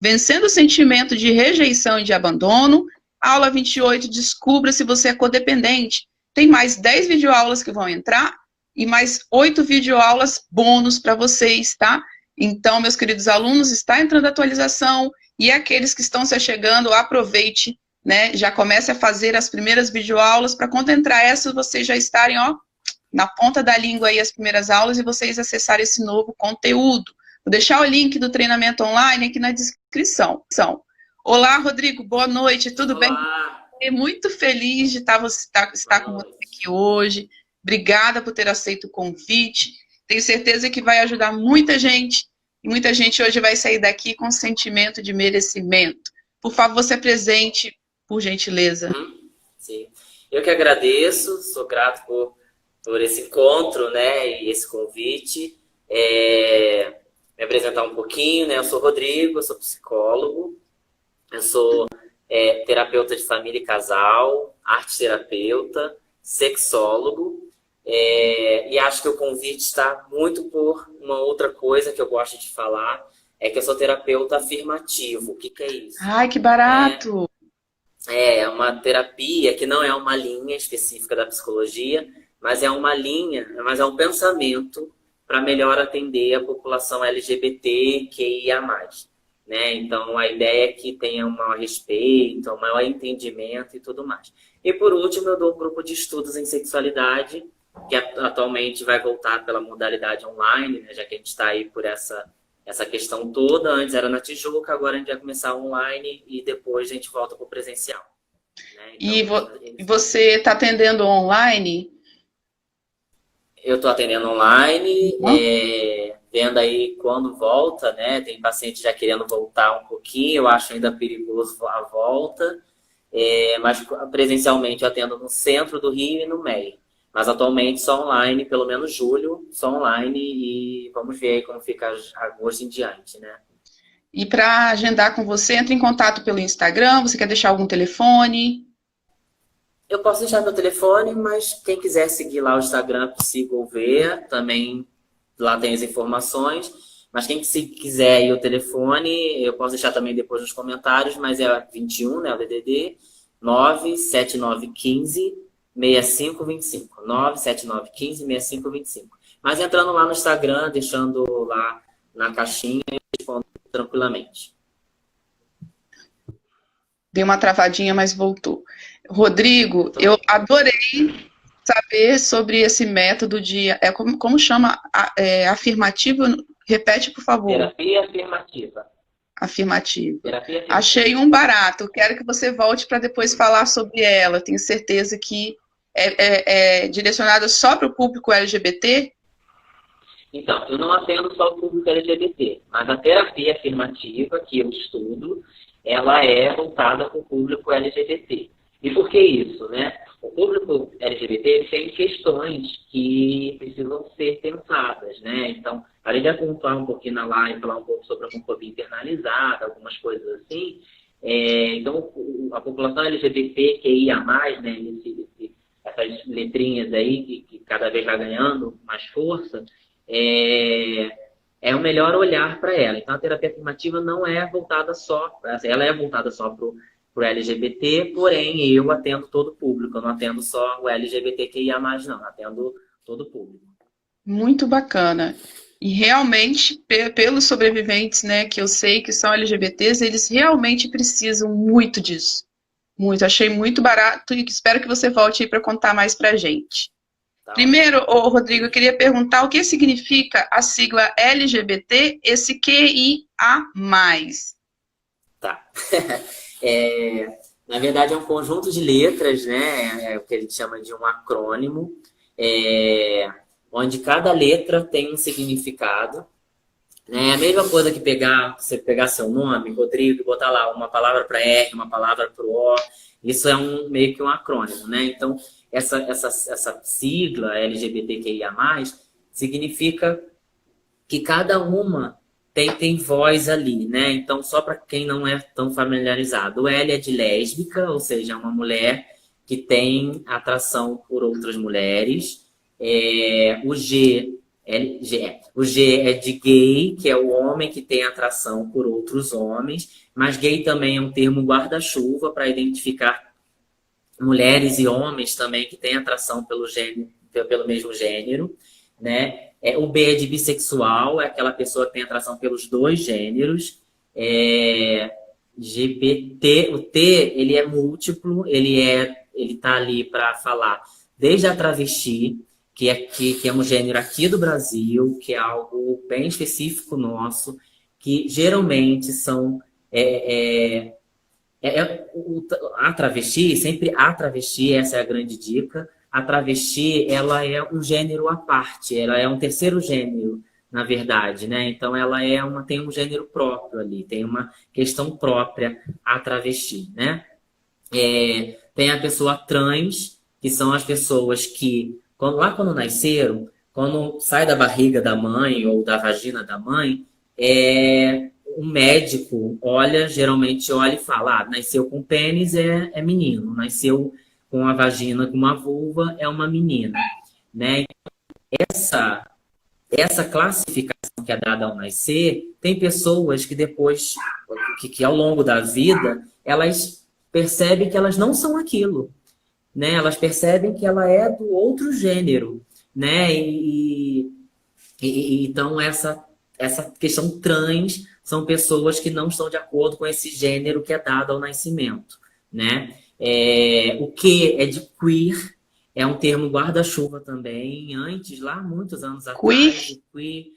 Vencendo o sentimento de rejeição e de abandono. Aula 28, descubra se você é codependente. Tem mais 10 videoaulas que vão entrar e mais 8 videoaulas bônus para vocês, tá? Então, meus queridos alunos, está entrando a atualização e aqueles que estão se achegando, aproveite, né? Já comece a fazer as primeiras videoaulas para quando entrar essas, vocês já estarem, ó, na ponta da língua aí as primeiras aulas e vocês acessarem esse novo conteúdo. Vou deixar o link do treinamento online aqui na descrição. Olá, Rodrigo, boa noite, tudo bem? Fiquei muito feliz de estar com você aqui hoje. Obrigada por ter aceito o convite. Tenho certeza que vai ajudar muita gente. E muita gente hoje vai sair daqui com sentimento de merecimento. Por favor, se apresente, por gentileza. Sim. Eu que agradeço, sou grato por esse encontro, né, e esse convite. Me apresentar um pouquinho, né? Eu sou Rodrigo, eu sou psicólogo, eu sou terapeuta de família e casal, arte-terapeuta, sexólogo, e acho que o convite está muito por uma outra coisa que eu gosto de falar, é que eu sou terapeuta afirmativo. O que é isso? Ai, que barato! É uma terapia que não é uma linha específica da psicologia, mas é uma linha, mas é um pensamento para melhor atender a população LGBTQIA+. Né? Então, a ideia é que tenha um maior respeito, um maior entendimento e tudo mais. E, por último, eu dou um grupo de estudos em sexualidade, que atualmente vai voltar pela modalidade online, né? Já que a gente está aí por essa questão toda. Antes era na Tijuca, agora a gente vai começar online e depois a gente volta para o presencial. Né? Então, E você está atendendo online? Eu estou atendendo online, vendo aí quando volta, né? Tem paciente já querendo voltar um pouquinho, eu acho ainda perigoso a volta, mas presencialmente eu atendo no centro do Rio e no MEI. Mas atualmente só online, pelo menos julho, só online, e vamos ver aí como fica agosto em diante, né? E para agendar com você, entre em contato pelo Instagram, você quer deixar algum telefone? Eu posso deixar meu telefone, mas quem quiser seguir lá o Instagram, é possível ver. Também lá tem as informações. Mas quem quiser aí o telefone, eu posso deixar também depois nos comentários, mas é 21, né, o DDD, 97915-6525. 97915-6525. Mas entrando lá no Instagram, deixando lá na caixinha, eu respondo tranquilamente. Deu uma travadinha, mas voltou. Rodrigo, eu adorei saber sobre esse método de... como chama? Afirmativo? Repete, por favor. Terapia afirmativa. Afirmativo. Terapia afirmativa. Achei um barato. Quero que você volte para depois falar sobre ela. Tenho certeza que é direcionada só para o público LGBT? Então, eu não atendo só o público LGBT, mas a terapia afirmativa que eu estudo, ela é voltada para o público LGBT. E por que isso, né? O público LGBT tem questões que precisam ser pensadas, né? Então, além de apontar um pouquinho na live, falar um pouco sobre a homofobia internalizada, algumas coisas assim, então a população LGBTQIA+, né, essas letrinhas aí que cada vez vai ganhando mais força, é o melhor olhar para ela. Então, a terapia afirmativa não é voltada só, ela é voltada só para o LGBT, porém, eu atendo todo o público. Eu não atendo só o LGBTQIA+, não. Eu atendo todo o público. Muito bacana. E realmente, pelos sobreviventes, né, que eu sei que são LGBTs, eles realmente precisam muito disso. Muito. Achei muito barato e espero que você volte aí para contar mais para a gente. Tá. Primeiro, Rodrigo, eu queria perguntar o que significa a sigla LGBT, esse QIA+. Tá. Na verdade, é um conjunto de letras, né? É o que a gente chama de um acrônimo, onde cada letra tem um significado. É a mesma coisa que você pegar seu nome, Rodrigo, e botar lá uma palavra para R, uma palavra para O. Isso é meio que um acrônimo, né? Então, essa sigla LGBTQIA+, significa que cada uma tem voz ali, né? Então, só para quem não é tão familiarizado, o L é de lésbica, ou seja, é uma mulher que tem atração por outras mulheres. O G O G é de gay, que é o homem que tem atração por outros homens, mas gay também é um termo guarda-chuva para identificar mulheres e homens também que têm atração pelo mesmo gênero, né? O B é de bissexual, é aquela pessoa que tem atração pelos dois gêneros. LGBT, o T, ele é múltiplo, ele tá ali para falar desde a travesti, que é um gênero aqui do Brasil, que é algo bem específico nosso, que geralmente são a travesti, sempre a travesti, essa é a grande dica. A travesti, ela é um gênero à parte, ela é um terceiro gênero, na verdade, né? Então ela tem um gênero próprio ali, tem uma questão própria a travesti, né? Tem a pessoa trans, que são as pessoas que, quando nasceram, quando sai da barriga da mãe ou da vagina da mãe, um médico geralmente olha e fala, nasceu com pênis é menino, nasceu com a vagina, com uma vulva, é uma menina, né? Essa classificação que é dada ao nascer, tem pessoas que depois, que ao longo da vida, elas percebem que elas não são aquilo, né? Elas percebem que ela é do outro gênero, né? Então essa questão trans são pessoas que não estão de acordo com esse gênero que é dado ao nascimento, né? O que é de queer, é um termo guarda-chuva também. Antes, lá muitos anos atrás, queer,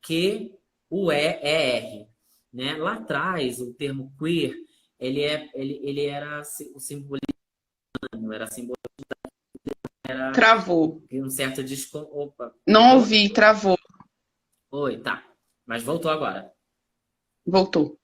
Q-U-E-E-R, né? Lá atrás, o termo queer, ele era o simbolismo, era simbolismo, Travou. Um certo Opa. Não ouvi, travou. Oi, tá. Mas voltou agora. Voltou.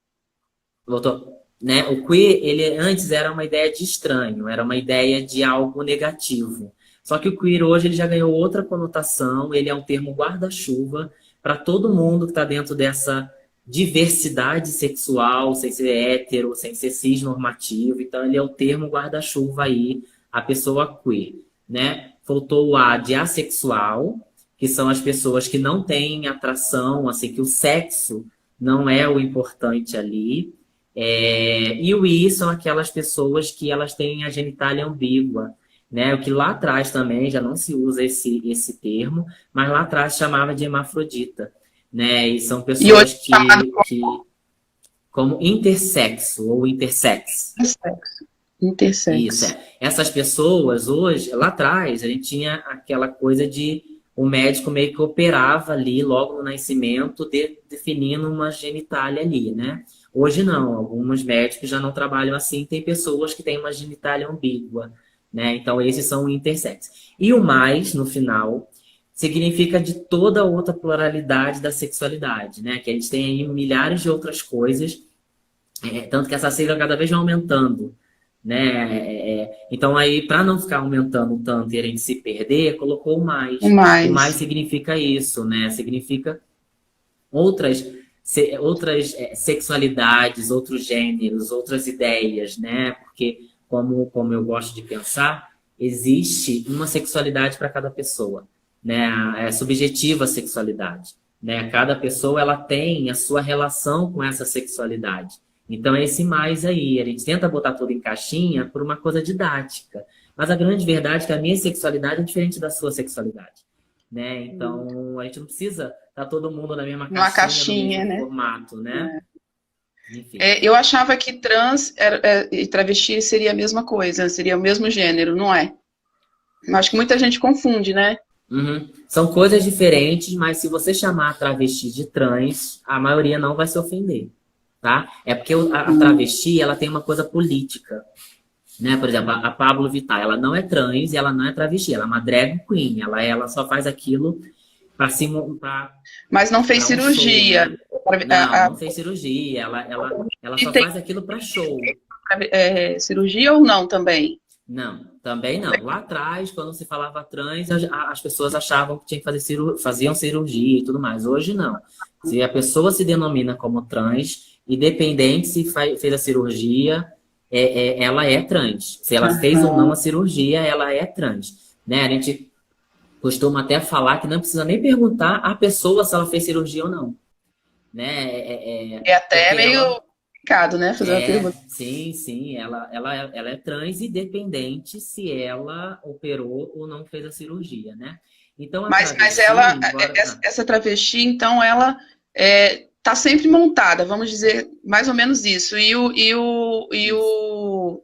Né? O queer, ele antes era uma ideia de estranho, era uma ideia de algo negativo. Só que o queer hoje ele já ganhou outra conotação, ele é um termo guarda-chuva para todo mundo que está dentro dessa diversidade sexual, sem ser hétero, sem ser cisnormativo. Então ele é o termo guarda-chuva aí, a pessoa queer, né? Faltou o A de assexual, que são as pessoas que não têm atração, assim, que o sexo não é o importante ali. E o I são aquelas pessoas que elas têm a genitália ambígua, né? O que lá atrás também já não se usa esse termo, mas lá atrás chamava de hermafrodita, né? E são pessoas que como intersexo ou intersex. Intersex. Isso, Essas pessoas hoje, lá atrás, a gente tinha aquela coisa de o médico meio que operava ali logo no nascimento, definindo uma genitália ali, né? Hoje não, alguns médicos já não trabalham assim, tem pessoas que têm uma genitália ambígua, né? Então esses são intersex. E o mais, no final, significa de toda outra pluralidade da sexualidade, né? Que a gente tem aí milhares de outras coisas, tanto que essa sigla cada vez vai aumentando, né? Então aí, para não ficar aumentando tanto e a gente se perder, colocou o mais. O mais significa isso, né? Significa outras sexualidades, outros gêneros, outras ideias, né? Porque, como eu gosto de pensar, existe uma sexualidade para cada pessoa, né? É subjetiva a sexualidade, né? Cada pessoa ela tem a sua relação com essa sexualidade. Então, é esse mais aí. A gente tenta botar tudo em caixinha por uma coisa didática. Mas a grande verdade é que a minha sexualidade é diferente da sua sexualidade, né? Então, a gente não precisa estar todo mundo na mesma caixinha, no mesmo formato, né? Enfim. Eu achava que trans e travesti seria a mesma coisa, seria o mesmo gênero, não é? Acho que muita gente confunde, né? Uhum. São coisas diferentes, mas se você chamar a travesti de trans, a maioria não vai se ofender. Tá? É porque a travesti ela tem uma coisa política, né? Por exemplo, a Pablo Vittar, ela não é trans e ela não é travesti, ela é uma drag queen, ela só faz aquilo para cima. Mas não fez cirurgia. Não fez cirurgia, ela só faz aquilo para show. Cirurgia ou não também? Não, também não. Lá atrás, quando se falava trans, as pessoas achavam que tinha que fazer faziam cirurgia e tudo mais. Hoje não. Se a pessoa se denomina como trans, independente se fez a cirurgia, ela é trans. Se ela fez ou não a cirurgia, ela é trans. Né? A gente costuma até falar que não precisa nem perguntar à pessoa se ela fez cirurgia ou não, né? É até Porque meio ela complicado, né? Fazer uma pergunta. sim, ela é trans independente se ela operou ou não fez a cirurgia, né? Então a Mas travesti, ela, embora essa travesti, então, ela tá sempre montada, vamos dizer mais ou menos isso. isso.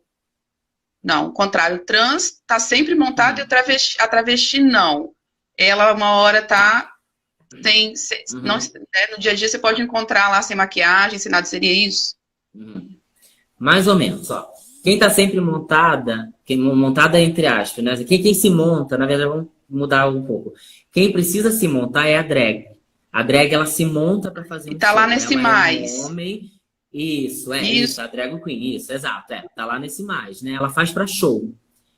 Não, o contrário, o trans tá sempre montado e Uhum, a travesti não. Ela uma hora tá. tá, não, Uhum, né, no dia a dia você pode encontrar lá sem maquiagem, sem nada, seria isso? uhum. Mais ou menos, ó. Quem está sempre montada, montada entre aspas, né? Quem se monta, na verdade, vamos mudar um pouco. Quem precisa se montar é a drag. A drag, ela se monta para fazer E um tá lá show. nesse Ela é um mais. homem. Isso, Isso, a drag queen, isso, exato. Tá lá nesse mais, né? Ela faz para show,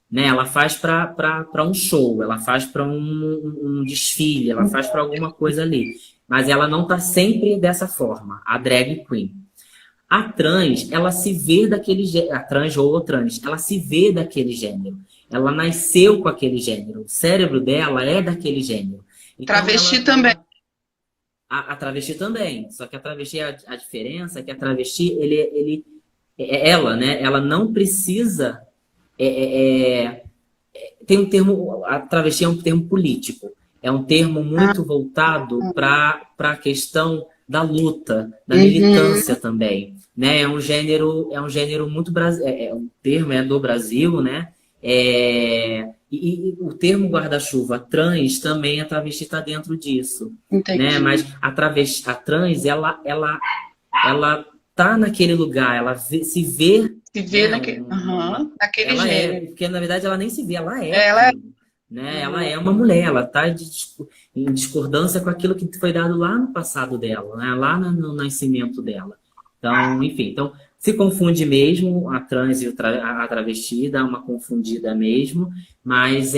né? Ela faz para um show, ela faz para um desfile, ela faz para alguma coisa ali. Mas ela não tá sempre dessa forma, a drag queen. A trans, ela se vê daquele gênero, a trans ou o trans, ela se vê daquele gênero. Ela nasceu com aquele gênero. O cérebro dela é daquele gênero. Então travesti também. ela a travesti também. Só que a travesti, a diferença é que a travesti, ela, né? Ela não precisa. é, é, tem um termo, a travesti é um termo político. É um termo Ah, muito voltado para a questão da luta, da uhum, militância também, né? É um gênero muito um termo é do Brasil, né? E o termo guarda-chuva trans também a travesti está dentro disso, né? entendi. Mas a trans ela tá naquele lugar, se vê, Se vê né? naquele Ela é, gênero. porque na verdade ela nem se vê, ela é Ela é. aquilo, né? Ela Uhum. é uma mulher, ela está em discordância com aquilo que foi dado lá no passado dela, né? Lá no nascimento dela. Então, enfim, então se confunde mesmo a trans e a travesti, dá uma confundida mesmo, mas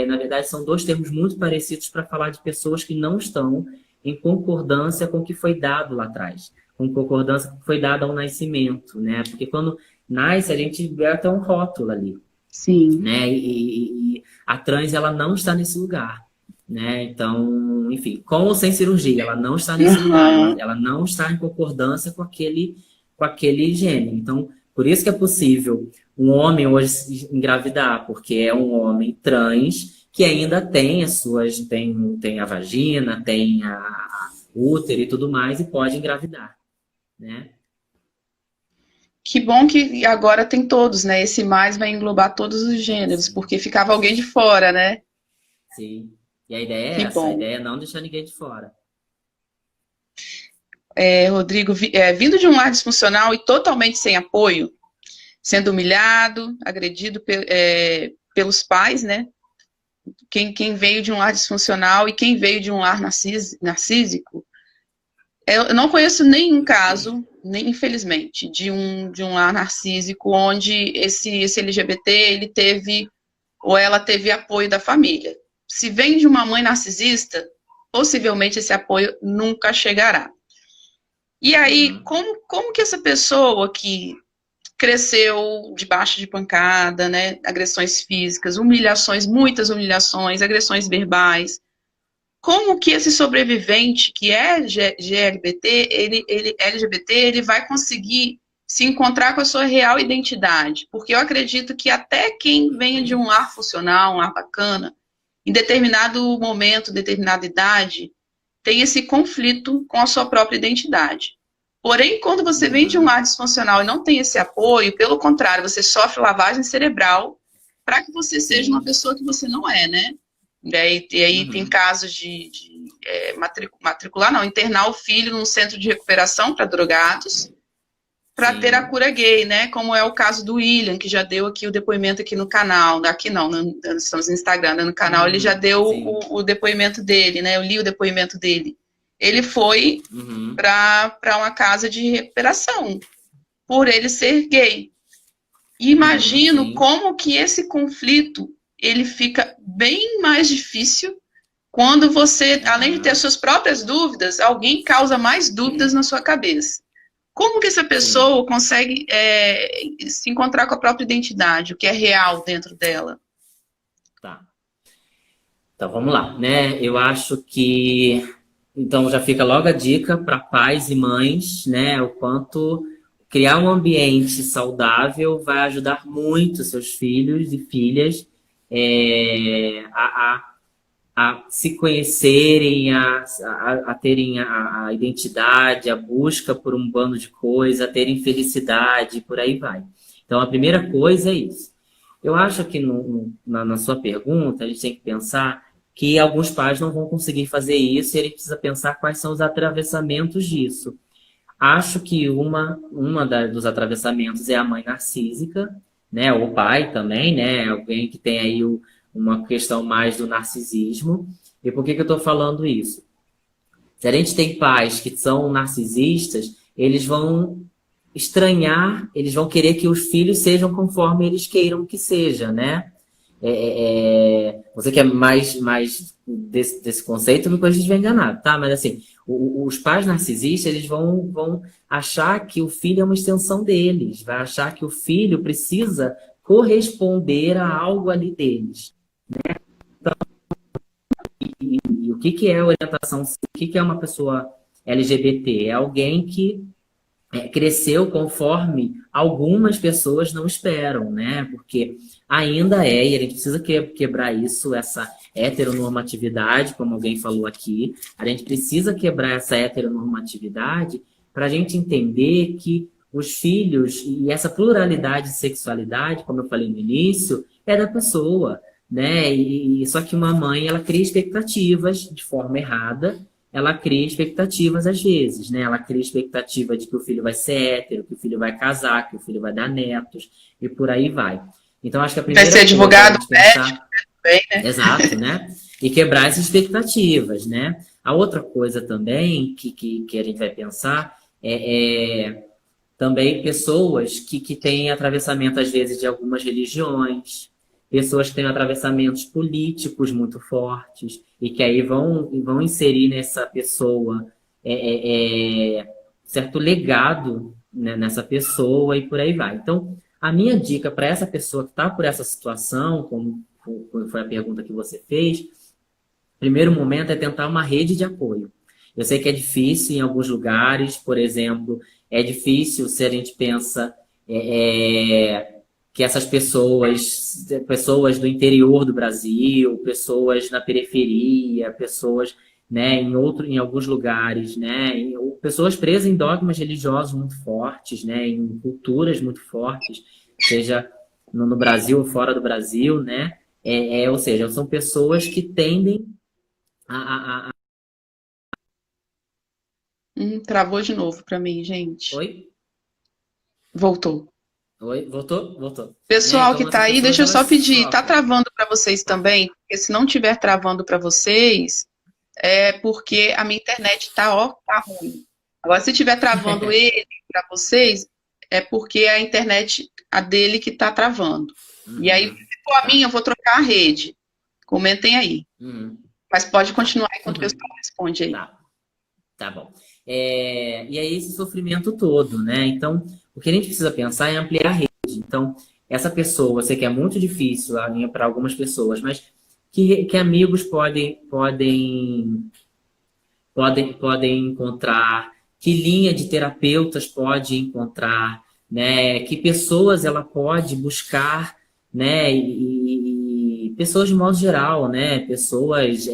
na verdade são dois termos muito parecidos para falar de pessoas que não estão em concordância com o que foi dado lá atrás, com concordância com o que foi dado ao nascimento, né? Porque quando nasce, a gente vê até um rótulo ali, Sim. né? E a trans, ela não está nesse lugar, né? Então, enfim, com ou sem cirurgia, ela não está nesse lugar, Uhum. ela não está em concordância com aquele gênero. Então, por isso que é possível um homem hoje engravidar, porque é um homem trans que ainda tem tem a vagina, tem a útero e tudo mais, e pode engravidar, né? Que bom que agora tem todos, né? Esse mais vai englobar todos os gêneros, Sim. porque ficava alguém de fora, né? Sim. E a ideia é Que essa, a bom. ideia é não deixar ninguém de fora. Rodrigo, vindo de um lar disfuncional e totalmente sem apoio, sendo humilhado, agredido pelos pais, né? Quem veio de um lar disfuncional e quem veio de um lar narcísico, eu não conheço nenhum caso, nem infelizmente, de um lar narcísico onde esse LGBT ele teve ou ela teve apoio da família. Se vem de uma mãe narcisista, possivelmente esse apoio nunca chegará. E aí, Uhum. como que essa pessoa que cresceu debaixo de pancada, né, agressões físicas, humilhações, muitas humilhações, agressões verbais, como que esse sobrevivente que é GLBT, LGBT, ele vai conseguir se encontrar com a sua real identidade? Porque eu acredito que até quem venha de um lar funcional, um lar bacana, em determinado momento, determinada idade, tem esse conflito com a sua própria identidade. Porém, quando você vem de um Uhum. lar disfuncional e não tem esse apoio, pelo contrário, você sofre lavagem cerebral para que você seja uma Sim. pessoa que você não é, né? E aí tem Uhum. casos de matricular, não, internar o filho num centro de recuperação para drogados, para ter a Sim. cura gay, né? Como é o caso do William, que já deu aqui o depoimento aqui no canal, aqui não, estamos no Instagram, né? No canal, ele já Uhum. deu Sim. o depoimento dele, né? Eu li o depoimento dele. Ele foi Uhum. para uma casa de recuperação, por ele ser gay. E Uhum. imagino Sim. como que esse conflito ele fica bem mais difícil quando você, além de ter as Aham. suas próprias dúvidas, alguém causa mais dúvidas na sua cabeça. Como que essa Sim. pessoa consegue se encontrar com a própria identidade, o que é real dentro dela? Tá. Então vamos lá, né? Eu acho que então já fica logo a dica para pais e mães, né? O quanto criar um ambiente saudável vai ajudar muito seus filhos e filhas a se conhecerem, a terem a identidade, a busca por um bando de coisa, a terem felicidade, por aí vai. Então a primeira coisa é isso. Eu acho que na sua pergunta, a gente tem que pensar que alguns pais não vão conseguir fazer isso e ele precisa pensar quais são os atravessamentos disso. Acho que dos atravessamentos é a mãe narcísica, né? Ou o pai também, né? Alguém que tem aí uma questão mais do narcisismo. E por que eu estou falando isso? Se a gente tem pais que são narcisistas, eles vão estranhar, eles vão querer que os filhos sejam conforme eles queiram que seja, né? Você que é mais desse conceito, não pode te enganado, tá? Mas assim, os pais narcisistas, eles vão achar que o filho é uma extensão deles, vai achar que o filho precisa corresponder a algo ali deles. E o que que é orientação? O que que é uma pessoa LGBT? É alguém que cresceu conforme algumas pessoas não esperam, né? Porque ainda e a gente precisa quebrar isso, essa heteronormatividade, como alguém falou aqui. A gente precisa quebrar essa heteronormatividade para a gente entender que os filhos e essa pluralidade de sexualidade, como eu falei no início, é da pessoa, né? E só que uma mãe, ela cria expectativas de forma errada. Ela cria expectativas às vezes, né? Ela cria expectativa de que o filho vai ser hétero, que o filho vai casar, que o filho vai dar netos e por aí vai. Então acho que a primeira Vai ser coisa é a advogado, gente médico, pensar, também, né? exato, né? E quebrar essas expectativas, né? A outra coisa também que a gente vai pensar também pessoas que têm atravessamento, às vezes, de algumas religiões, pessoas que têm atravessamentos políticos muito fortes, e que aí vão inserir nessa pessoa certo legado, né, nessa pessoa e por aí vai. Então, a minha dica para essa pessoa que está por essa situação, como foi a pergunta que você fez, primeiro momento é tentar uma rede de apoio. Eu sei que é difícil em alguns lugares, por exemplo, é difícil se a gente pensa que essas pessoas do interior do Brasil, pessoas na periferia, pessoas, né, em alguns lugares, né, pessoas presas em dogmas religiosos muito fortes, né, em culturas muito fortes, seja no Brasil ou fora do Brasil, né, ou seja, são pessoas que tendem a... Travou de novo para mim, gente. Oi? Voltou. Oi? Voltou? Voltou. Né? Pessoal que Então, está essas aí, pessoas, deixa eu só elas pedir, tá sofrem. travando para vocês também? Porque se não tiver travando para vocês, é porque a minha internet tá ruim. Agora, se tiver travando ele para vocês, é porque a internet, a dele que tá travando. E aí, Uhum. se for a Tá. minha, eu vou trocar a rede. Comentem aí. Uhum. Mas pode Tá. continuar enquanto o Uhum. pessoal responde aí. Tá. Tá bom. E aí esse sofrimento todo, né? Então, o que a gente precisa pensar é ampliar a rede. Então, essa pessoa, eu sei que é muito difícil para algumas pessoas, mas que amigos podem encontrar, que linha de terapeutas pode encontrar, né? Que pessoas ela pode buscar, né? E pessoas de modo geral, né? Pessoas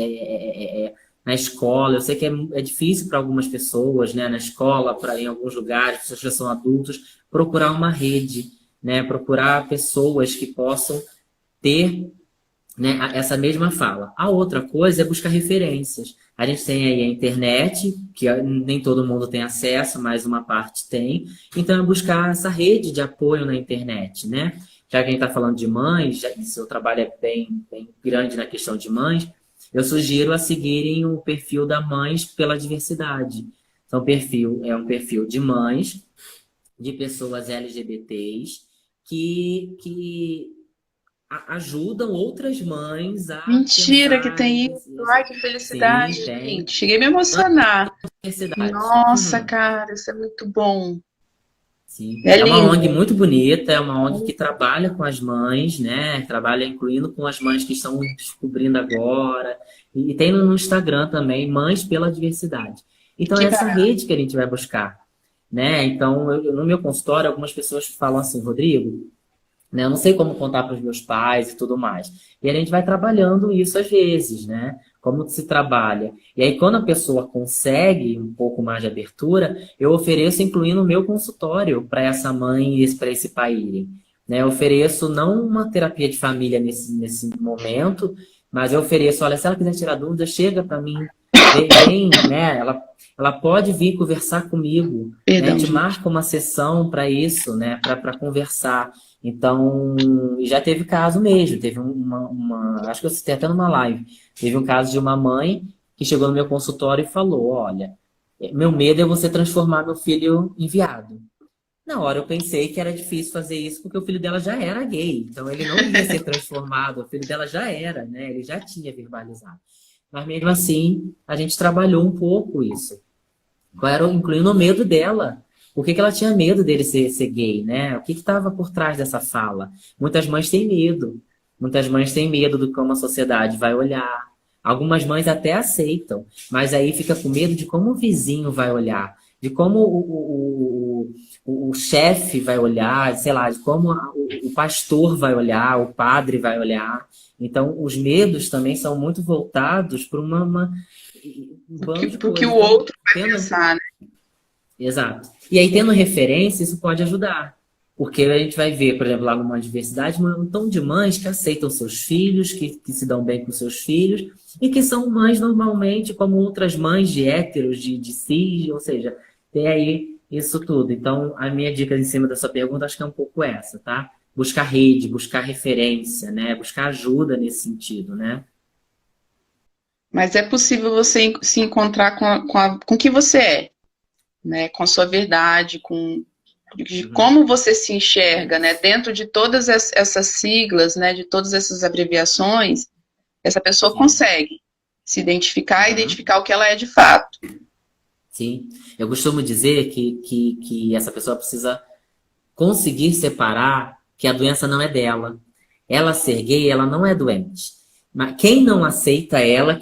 na escola. Eu sei que é difícil para algumas pessoas, né? Na escola, em alguns lugares, pessoas que já são adultos, procurar uma rede, né? Procurar pessoas que possam ter, né, essa mesma fala. A outra coisa é buscar referências. A gente tem aí a internet, que nem todo mundo tem acesso, mas uma parte tem. Então, é buscar essa rede de apoio na internet, né? Já que a gente está falando de mães, já que seu trabalho é bem grande na questão de mães, eu sugiro a seguirem o perfil da Mães pela Diversidade. Então, é um perfil de mães, de pessoas LGBTs, que ajudam outras mães a Mentira que pensar. tem isso. Ai, que felicidade, Sim, tem. gente. Cheguei a me emocionar. Diversidade. Nossa, Uhum. cara, isso é muito bom. Sim. É É uma lindo. ONG muito bonita, é uma ONG que trabalha com as mães, né? Trabalha incluindo com as mães que estão descobrindo agora. E tem no Instagram também, Mães pela Diversidade. Então, é Que essa barato. rede que a gente vai buscar, né? Então, no meu consultório, algumas pessoas falam assim, Rodrigo, né? Eu não sei como contar para os meus pais e tudo mais. E a gente vai trabalhando isso às vezes, né? Como se trabalha. E aí, quando a pessoa consegue um pouco mais de abertura, eu ofereço incluindo o meu consultório para essa mãe e para esse pai irem. Né? Eu ofereço não uma terapia de família nesse momento, mas eu ofereço, olha, se ela quiser tirar dúvida, chega para mim, vem, né? Ela pode vir conversar comigo, né? A Perdão, gente gente. marca uma sessão para isso, né? Para conversar. Então, já teve caso mesmo, teve acho que eu citei até numa live, teve um caso de uma mãe que chegou no meu consultório e falou, olha, meu medo é você transformar meu filho em viado. Na hora eu pensei que era difícil fazer isso porque o filho dela já era gay, então ele não ia ser transformado, o filho dela já era, né? Ele já tinha verbalizado. Mas mesmo assim, a gente trabalhou um pouco isso. Qual era, incluindo o medo dela. Por que ela tinha medo dele ser gay, né? O que estava por trás dessa fala? Muitas mães têm medo. Muitas mães têm medo do como a sociedade vai olhar. Algumas mães até aceitam, mas aí fica com medo de como o vizinho vai olhar, de como o chefe vai olhar, sei lá, de como o pastor vai olhar, o padre vai olhar. Então, os medos também são muito voltados para um bando de Porque o coisas. Então, outro vai tendo. pensar, né? Exato. E aí, tendo referência, isso pode ajudar. Porque a gente vai ver, por exemplo, lá numa diversidade, um montão de mães que aceitam seus filhos, que se dão bem com seus filhos, e que são mães normalmente, como outras mães de héteros, de cis, ou seja, tem aí isso tudo. Então, a minha dica em cima da sua pergunta, acho que é um pouco essa, tá? Buscar rede, buscar referência, né? Buscar ajuda nesse sentido, né? Mas é possível você se encontrar com o que você é, né? Com a sua verdade, com de Uhum. como você se enxerga, né? Dentro de todas essas siglas, né? De todas essas abreviações, essa pessoa Sim. consegue se identificar e Uhum. identificar o que ela é de fato. Sim. Eu costumo dizer que essa pessoa precisa conseguir separar que a doença não é dela. Ela ser gay, ela não é doente. Mas quem não aceita ela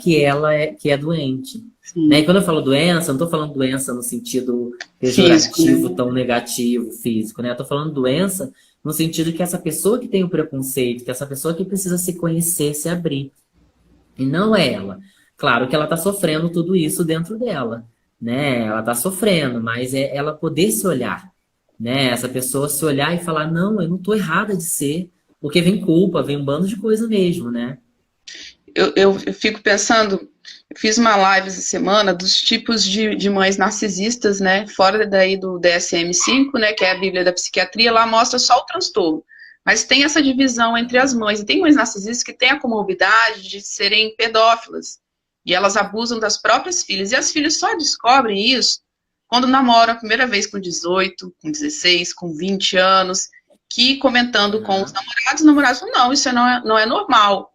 é que é doente. Né? E Sim. quando eu falo doença, eu não estou falando doença no sentido Físico, pejorativo, né? tão negativo, físico, né? Eu estou falando doença no sentido que essa pessoa que tem o preconceito, que essa pessoa que precisa se conhecer, se abrir. E não é ela. Claro que ela está sofrendo tudo isso dentro dela, né? Ela está sofrendo, mas é ela poder se olhar, né? Essa pessoa se olhar e falar, não, eu não estou errada de ser, porque vem culpa, vem um bando de coisa mesmo, né? Eu fico pensando, eu fiz uma live essa semana dos tipos de mães narcisistas, né? Fora daí do DSM-5, né? Que é a Bíblia da Psiquiatria, lá mostra só o transtorno. Mas tem essa divisão entre as mães. E tem mães narcisistas que têm a comorbidade de serem pedófilas. E elas abusam das próprias filhas. E as filhas só descobrem isso quando namoram a primeira vez com 18, com 16, com 20 anos, que comentando com Aham, os namorados falam, não, isso não é normal.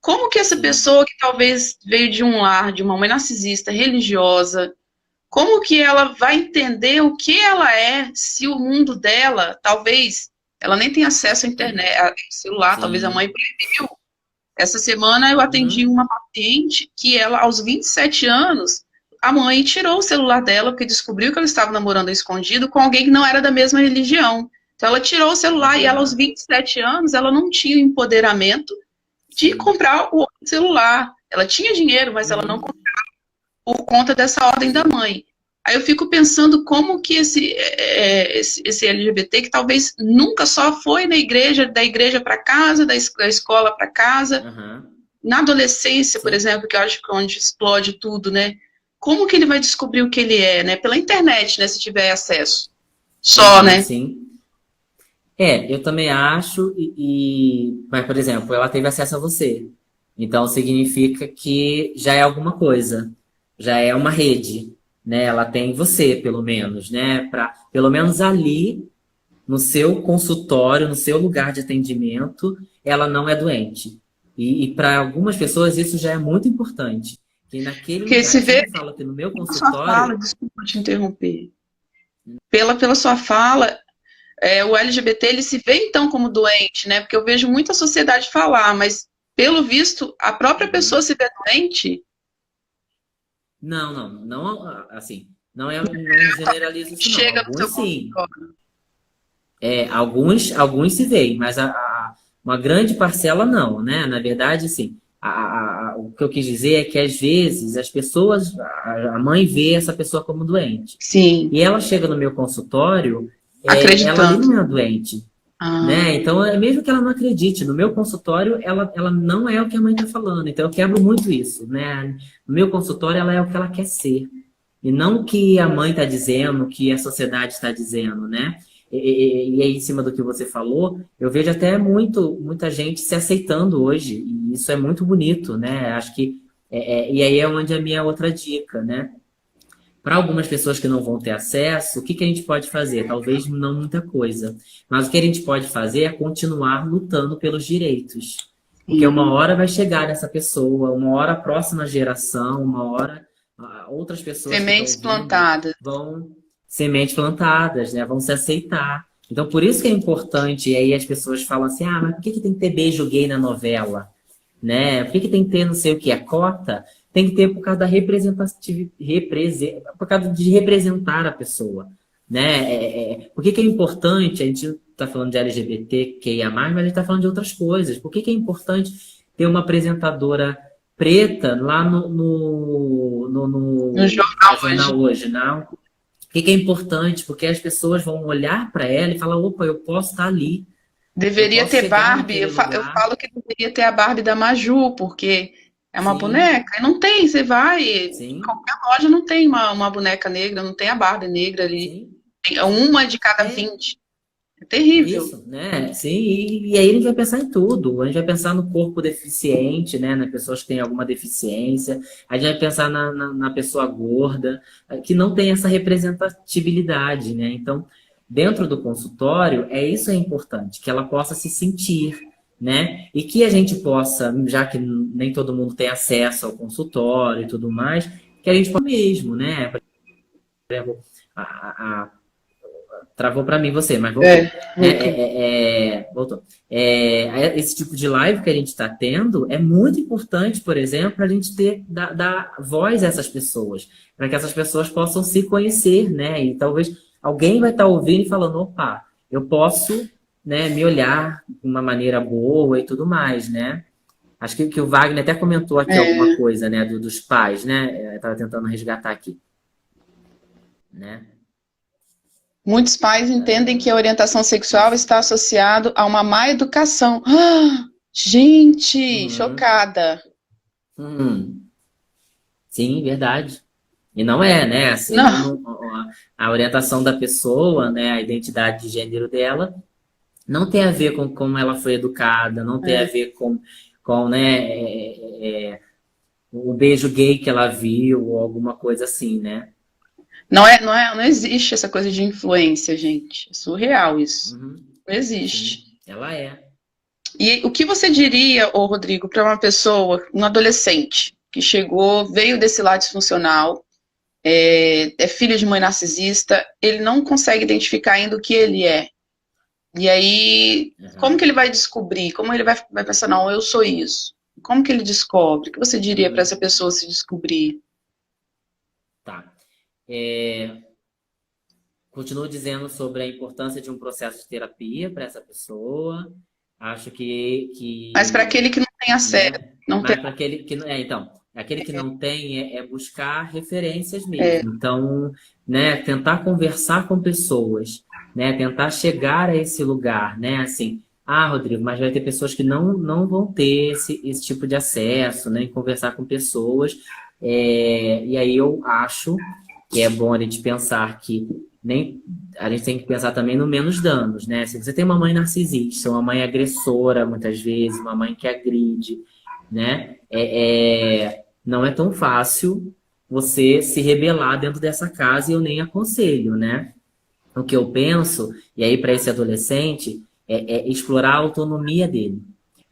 Como que essa sim, pessoa que talvez veio de um lar, de uma mãe narcisista, religiosa, como que ela vai entender o que ela é se o mundo dela, talvez, ela nem tenha acesso à internet, ao celular, talvez a mãe sim. proibiu. Essa semana eu atendi Uhum. uma paciente que ela, aos 27 anos, a mãe tirou o celular dela porque descobriu que ela estava namorando escondido com alguém que não era da mesma religião. Então ela tirou o celular e ela, aos Aham, 27 anos, ela não tinha empoderamento de sim. comprar o celular. Ela tinha dinheiro, mas ela não Uhum. comprou por conta dessa ordem da Sim. mãe. Aí eu fico pensando como que esse LGBT, que talvez nunca só foi na igreja, da igreja para casa, da escola para casa, Aham, na adolescência, por sim. exemplo, que eu acho que é onde explode tudo, né? Como que ele vai descobrir o que ele é, né? Pela internet, né? Se tiver acesso. Só, Uhum, né? sim. Eu também acho, mas, por exemplo, ela teve acesso a você. Então significa que já é alguma coisa, já é uma rede, né? Ela tem você, pelo menos, né? Pelo menos ali, no seu consultório, no seu lugar de atendimento, ela não é doente. E para algumas pessoas isso já é muito importante. Que naquele Porque lugar, se eu vê sempre falo que no meu a sua fala, consultório, desculpa te interromper. Pela sua fala, o LGBT ele se vê então como doente, né? Porque eu vejo muita sociedade falar, mas pelo visto, a própria pessoa se vê doente. Não, assim, não generalizo isso não. Chega no seu Alguns sim. consultório. Alguns se veem, mas uma grande parcela não, né? Na verdade, sim. O que eu quis dizer é que às vezes as pessoas, a mãe vê essa pessoa como doente. Sim, E ela chega no meu consultório, ela ali acreditando. não é doente, Ah, né? Então, mesmo que ela não acredite, no meu consultório, ela não é o que a mãe está falando. Então, eu quebro muito isso, né? No meu consultório, ela é o que ela quer ser. E não o que a mãe está dizendo, o que a sociedade está dizendo, né? E aí, em cima do que você falou, eu vejo até muita gente se aceitando hoje. E isso é muito bonito, né? Acho que... e aí é onde a minha outra dica, né? Para algumas pessoas que não vão ter acesso, o que a gente pode fazer? Talvez não muita coisa. Mas o que a gente pode fazer é continuar lutando pelos direitos. Porque uma sim. hora vai chegar nessa pessoa, uma hora a próxima geração, uma hora outras pessoas que estão Sementes ouvindo plantadas. vão sementes plantadas, né? Vão se aceitar. Então, por isso que é importante, e aí as pessoas falam assim, mas por que tem que ter beijo gay na novela? Né? Por que tem que ter não sei o que? A cota tem que ter por causa da representatividade, por causa de representar a pessoa. Né? Por que é importante, a gente está falando de LGBTQIA+, mas a gente está falando de outras coisas. Por que é importante ter uma apresentadora preta lá No jornal hoje. jornal hoje, não? Por que é importante? Porque as pessoas vão olhar para ela e falar, opa, eu posso estar ali. Eu Deveria posso ter chegar Barbie. naquele Eu lugar. falo que deveria ter a Barbie da Maju, porque é uma Sim, boneca. E não tem, você vai, em sim, qualquer loja não tem uma boneca negra, não tem a Barbie negra ali. sim. É uma de cada É 20. É terrível. isso, né? Sim, e aí a gente vai pensar em tudo. A gente vai pensar no corpo deficiente, né? Nas pessoas que têm alguma deficiência. A gente vai pensar na pessoa gorda, que não tem essa representatividade, né? Então, dentro do consultório, isso é importante, que ela possa se sentir, né? E que a gente possa, já que nem todo mundo tem acesso ao consultório e tudo mais, que a gente possa mesmo, né? Por exemplo, travou para mim você, mas voltou. Voltou. Voltou. Esse tipo de live que a gente está tendo é muito importante, por exemplo, para a gente dar voz a essas pessoas, para que essas pessoas possam se conhecer, né? E talvez alguém vai estar ouvindo e falando, opa, eu posso, né, me olhar de uma maneira boa e tudo mais, né? Acho que o Wagner até comentou aqui alguma coisa, né, dos pais, né? Estava tentando resgatar aqui, né? Muitos pais entendem que a orientação sexual está associada a uma má educação. Gente, Uhum. chocada. Hum. Sim, verdade. E não é, né? Assim, Não, a orientação da pessoa, né? A identidade de gênero dela não tem a ver com como ela foi educada, não tem a ver com né, o beijo gay que ela viu ou alguma coisa assim, né? não existe essa coisa de influência, gente. É surreal isso. Uhum, Não existe. sim, ela é. E o que você diria, ô Rodrigo, para uma pessoa, um adolescente, que chegou, veio desse lado disfuncional, é filho de mãe narcisista, ele não consegue identificar ainda o que ele é. E aí, como Uhum, que ele vai descobrir? Como ele vai pensar, não, eu sou isso? Como que ele descobre? O que você diria para essa uhum, pessoa se descobrir? tá. Continuo dizendo sobre a importância de um processo de terapia para essa pessoa. Acho Mas para aquele que não tem acesso, né? não tem, Mas para aquele que não então, aquele que não tem buscar referências mesmo. Então, né, tentar conversar com pessoas, né, tentar chegar a esse lugar, né, assim, Rodrigo, mas vai ter pessoas que não vão ter esse tipo de acesso, né, em conversar com pessoas. E aí eu acho que é bom a gente pensar que nem a gente tem que pensar também no menos danos, né? Se você tem uma mãe narcisista, uma mãe agressora, muitas vezes, uma mãe que agride, né? Não é tão fácil você se rebelar dentro dessa casa e eu nem aconselho, né? O que eu penso, e aí para esse adolescente, é explorar a autonomia dele.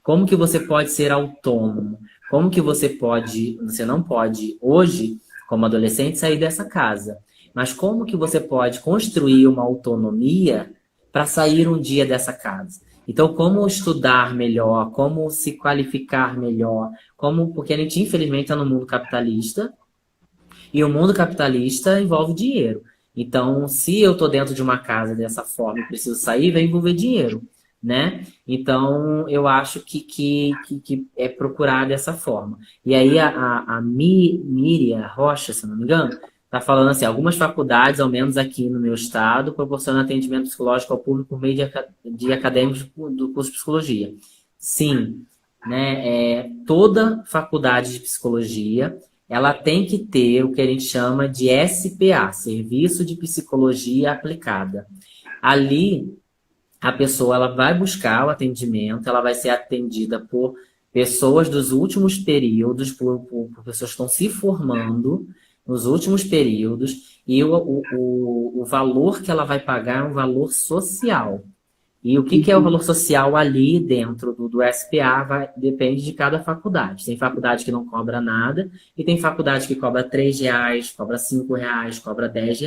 Como que você pode ser autônomo? Você não pode hoje, como adolescente, sair dessa casa. mas como que você pode construir uma autonomia para sair um dia dessa casa? Então, como estudar melhor, como se qualificar melhor, porque a gente, infelizmente, está no mundo capitalista, e o mundo capitalista envolve dinheiro. Então, se eu estou dentro de uma casa dessa forma e preciso sair, vai envolver dinheiro, né? Então, eu acho que é procurar dessa forma. E aí, a Miriam Rocha, se não me engano, está falando assim, algumas faculdades, ao menos aqui no meu estado, proporcionam atendimento psicológico ao público por meio de acadêmicos do curso de psicologia. Sim, né? Toda faculdade de psicologia ela tem que ter o que a gente chama de SPA, Serviço de Psicologia Aplicada. Ali, a pessoa ela vai buscar o atendimento, ela vai ser atendida por pessoas dos últimos períodos, por pessoas que estão se formando nos últimos períodos, e o valor que ela vai pagar é um valor social. E o que é o valor social ali dentro do SPA depende de cada faculdade. Tem faculdade que não cobra nada e tem faculdade que cobra R$ 3, cobra R$ 5, cobra R$ 10.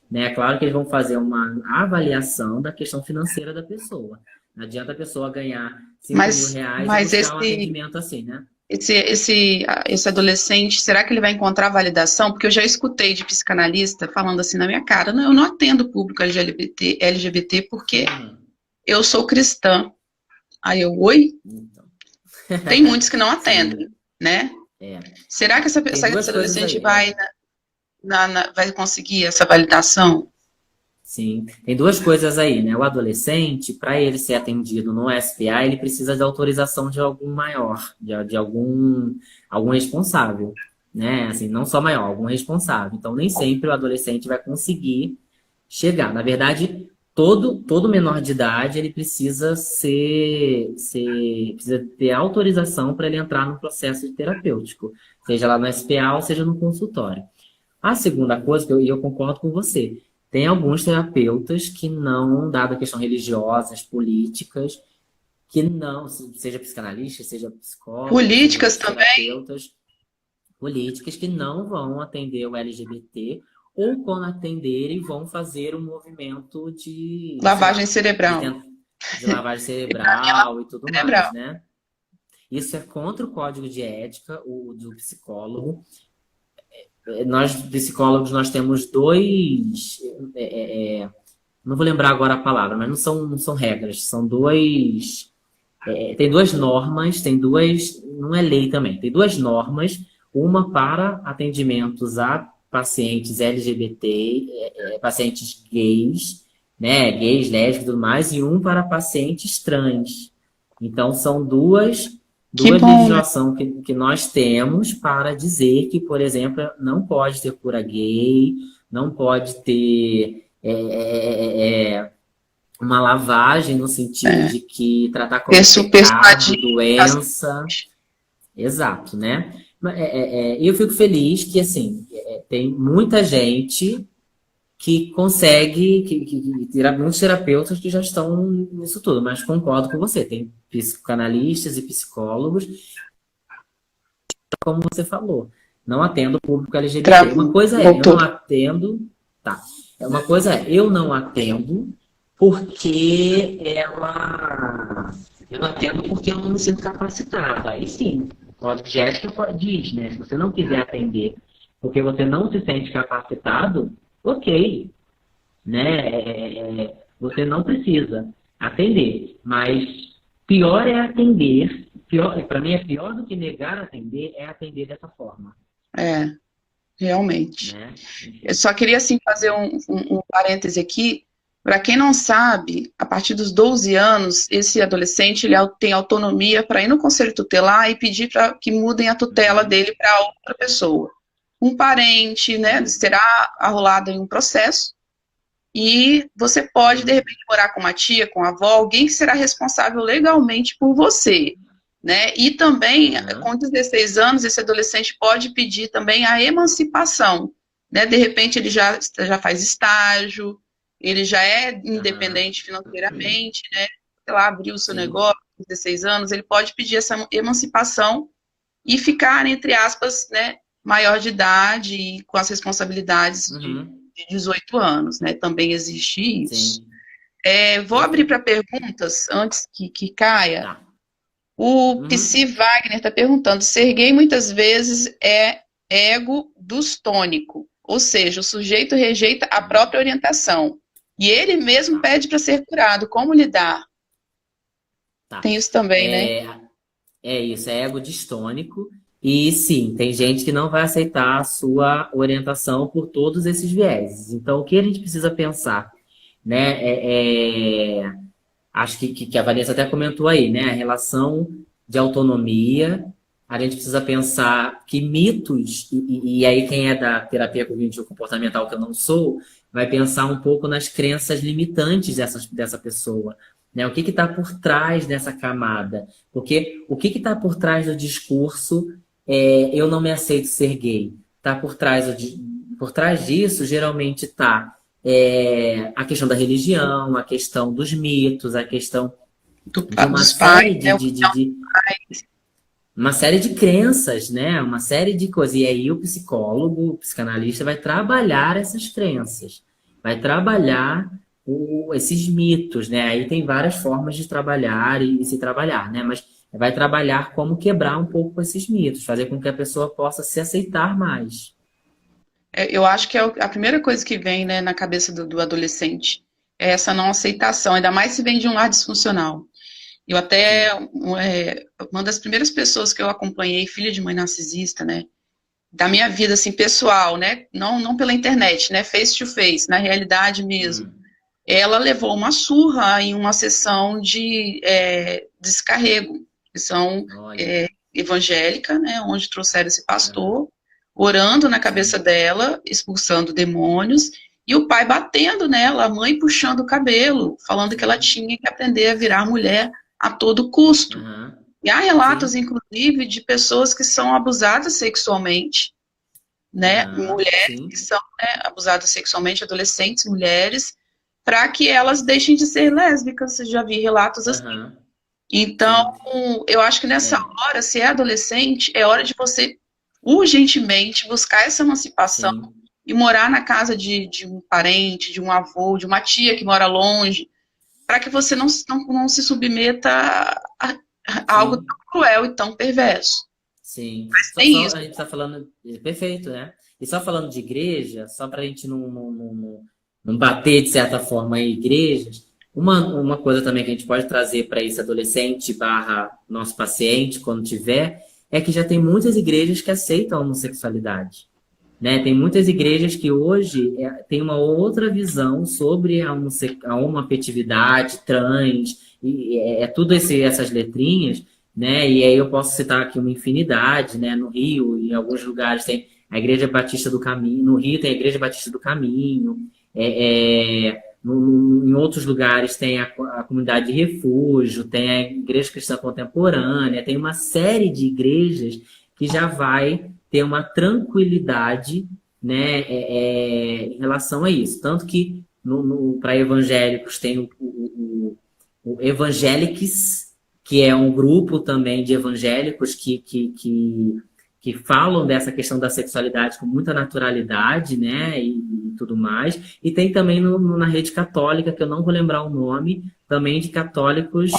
Né? É claro que eles vão fazer uma avaliação da questão financeira da pessoa. Não adianta a pessoa ganhar R$ 5.000 e buscar um atendimento assim, né? Esse adolescente, será que ele vai encontrar validação? Porque eu já escutei de psicanalista falando assim na minha cara, não, eu não atendo público LGBT porque eu sou cristã. Aí eu, oi? Então. Tem muitos que não atendem, né? Será que essa adolescente vai conseguir essa validação? Sim, tem duas coisas aí, né? O adolescente, para ele ser atendido no SPA, ele precisa de autorização de algum maior, de algum responsável, né? Assim, não só maior, algum responsável. Então, nem sempre o adolescente vai conseguir chegar. Na verdade, todo menor de idade, ele precisa precisa ter autorização para ele entrar no processo terapêutico, seja lá no SPA ou seja no consultório. A segunda coisa, e eu concordo com você, tem alguns terapeutas que não, dada a questão religiosas, políticas, que não, seja psicanalista, seja psicólogo, políticas seja também, terapeutas políticas que não vão atender o LGBT, ou quando atenderem vão fazer um movimento de lavagem cerebral. De lavagem cerebral e tudo mais, né? Isso é contra o código de ética do psicólogo. Nós, psicólogos, nós temos dois... não vou lembrar agora a palavra, mas não são regras, são dois... tem duas normas, não é lei também, tem duas normas, uma para atendimentos a pacientes LGBT, pacientes gays, né, gays, lésbicos e tudo mais, e um para pacientes trans. Então, são duas legislações que nós temos para dizer que, por exemplo, não pode ter cura gay, não pode ter uma lavagem no sentido de que tratar como pecado, doença. Exato, né? E eu fico feliz que, assim, tem muita gente que consegue, muitos terapeutas que já estão nisso tudo, mas concordo com você, tem psicanalistas e psicólogos, como você falou, não atendo o público LGBT. Uma coisa eu não atendo, uma coisa eu não atendo porque eu não atendo porque eu não me sinto capacitada. Aí sim, o código de ética diz, né? Se você não quiser atender porque você não se sente capacitado, ok, né? Você não precisa atender, mas pior é atender. Para mim é pior do que negar atender, é atender dessa forma. Realmente. Né? Eu só queria assim fazer um parêntese aqui. Para quem não sabe, a partir dos 12 anos, esse adolescente ele tem autonomia para ir no conselho tutelar e pedir para que mudem a tutela dele para outra pessoa. Um parente, né, será arrolado em um processo e você pode, de repente, morar com uma tia, com a avó, alguém que será responsável legalmente por você, né? E também, com 16 anos, esse adolescente pode pedir também a emancipação, né? De repente, ele já faz estágio, ele já é independente financeiramente, né? Sei lá, abriu o seu negócio com 16 anos, ele pode pedir essa emancipação e ficar, entre aspas, né, maior de idade e com as responsabilidades de 18 anos, né? Também existe isso. Sim. Vou abrir para perguntas antes que caia. Tá. O Uhum. Psy Wagner está perguntando: ser gay muitas vezes é ego dustônico, ou seja, o sujeito rejeita a própria orientação e ele mesmo Tá. pede para ser curado. Como lidar? Tá. Tem isso também, né? É isso, é ego distônico. E sim, tem gente que não vai aceitar a sua orientação por todos esses vieses. Então, o que a gente precisa pensar, né? Acho que a Vanessa até comentou aí, né? A relação de autonomia. A gente precisa pensar que mitos, e aí quem é da terapia cognitivo comportamental, que eu não sou, vai pensar um pouco nas crenças limitantes dessa pessoa. Né? O que está por trás dessa camada? Porque o que está por trás do discurso eu não me aceito ser gay? Tá por trás disso, geralmente está a questão da religião, a questão dos mitos, a questão de uma Dos pais, série né? uma série de crenças, né? Uma série de coisas. E aí o psicólogo, o psicanalista vai trabalhar essas crenças, vai trabalhar esses mitos, né? Aí tem várias formas de trabalhar e se trabalhar, né? Mas vai trabalhar como quebrar um pouco esses mitos, fazer com que a pessoa possa se aceitar mais. Eu acho que é a primeira coisa que vem, né, na cabeça do adolescente. É essa não aceitação, ainda mais se vem de um lar disfuncional. Eu até, Sim. uma das primeiras pessoas que eu acompanhei, filha de mãe narcisista, né, da minha vida, assim, pessoal, né, não pela internet, né, face to face, na realidade mesmo. Hum. Ela levou uma surra em uma sessão de descarrego, sessão Olha. evangélica, né, onde trouxeram esse pastor, orando na cabeça Sim. dela, expulsando demônios, e o pai batendo nela, a mãe puxando o cabelo, falando que ela Sim. tinha que aprender a virar mulher a todo custo. Aham. E há relatos, Sim. inclusive, de pessoas que são abusadas sexualmente, né? Aham. Mulheres que Sim. são, né, abusadas sexualmente, adolescentes, mulheres, para que elas deixem de ser lésbicas. Eu já vi relatos assim. Aham. Então, Sim. eu acho que nessa É. hora, se é adolescente, é hora de você urgentemente buscar essa emancipação Sim. e morar na casa de um parente, de um avô, de uma tia que mora longe, para que você não se submeta a algo tão Sim. cruel e tão perverso. Sim. Mas Só, tem só isso. a gente está falando. Perfeito, né? E só falando de igreja, só para a gente não bater, de certa forma, em igrejas, uma coisa também que a gente pode trazer para esse adolescente barra nosso paciente, quando tiver, é que já tem muitas igrejas que aceitam a homossexualidade. Né? Tem muitas igrejas que hoje têm uma outra visão sobre a homoafetividade, trans, e tudo essas letrinhas, né? E aí eu posso citar aqui uma infinidade, né? No Rio, em alguns lugares tem a Igreja Batista do Caminho, no Rio tem a Igreja Batista do Caminho, em outros lugares tem a Comunidade de Refúgio, tem a Igreja Cristã Contemporânea, tem uma série de igrejas que já vai ter uma tranquilidade, né, em relação a isso. Tanto que para evangélicos tem o Evangelics, que é um grupo também de evangélicos que falam dessa questão da sexualidade com muita naturalidade, né, e tudo mais. E tem também na rede católica, que eu não vou lembrar o nome, também de católicos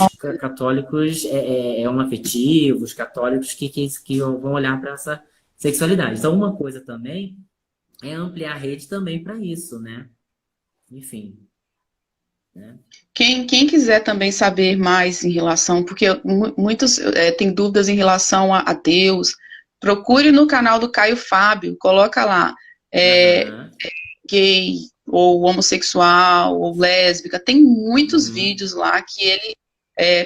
homoafetivos, católicos que vão olhar para essa sexualidade. Então, uma coisa também é ampliar a rede também para isso, né? Enfim. Né? Quem quiser também saber mais em relação, porque muitos têm dúvidas em relação a Deus, procure no canal do Caio Fábio, coloca lá, Aham. gay, ou homossexual, ou lésbica, tem muitos Uhum. vídeos lá que ele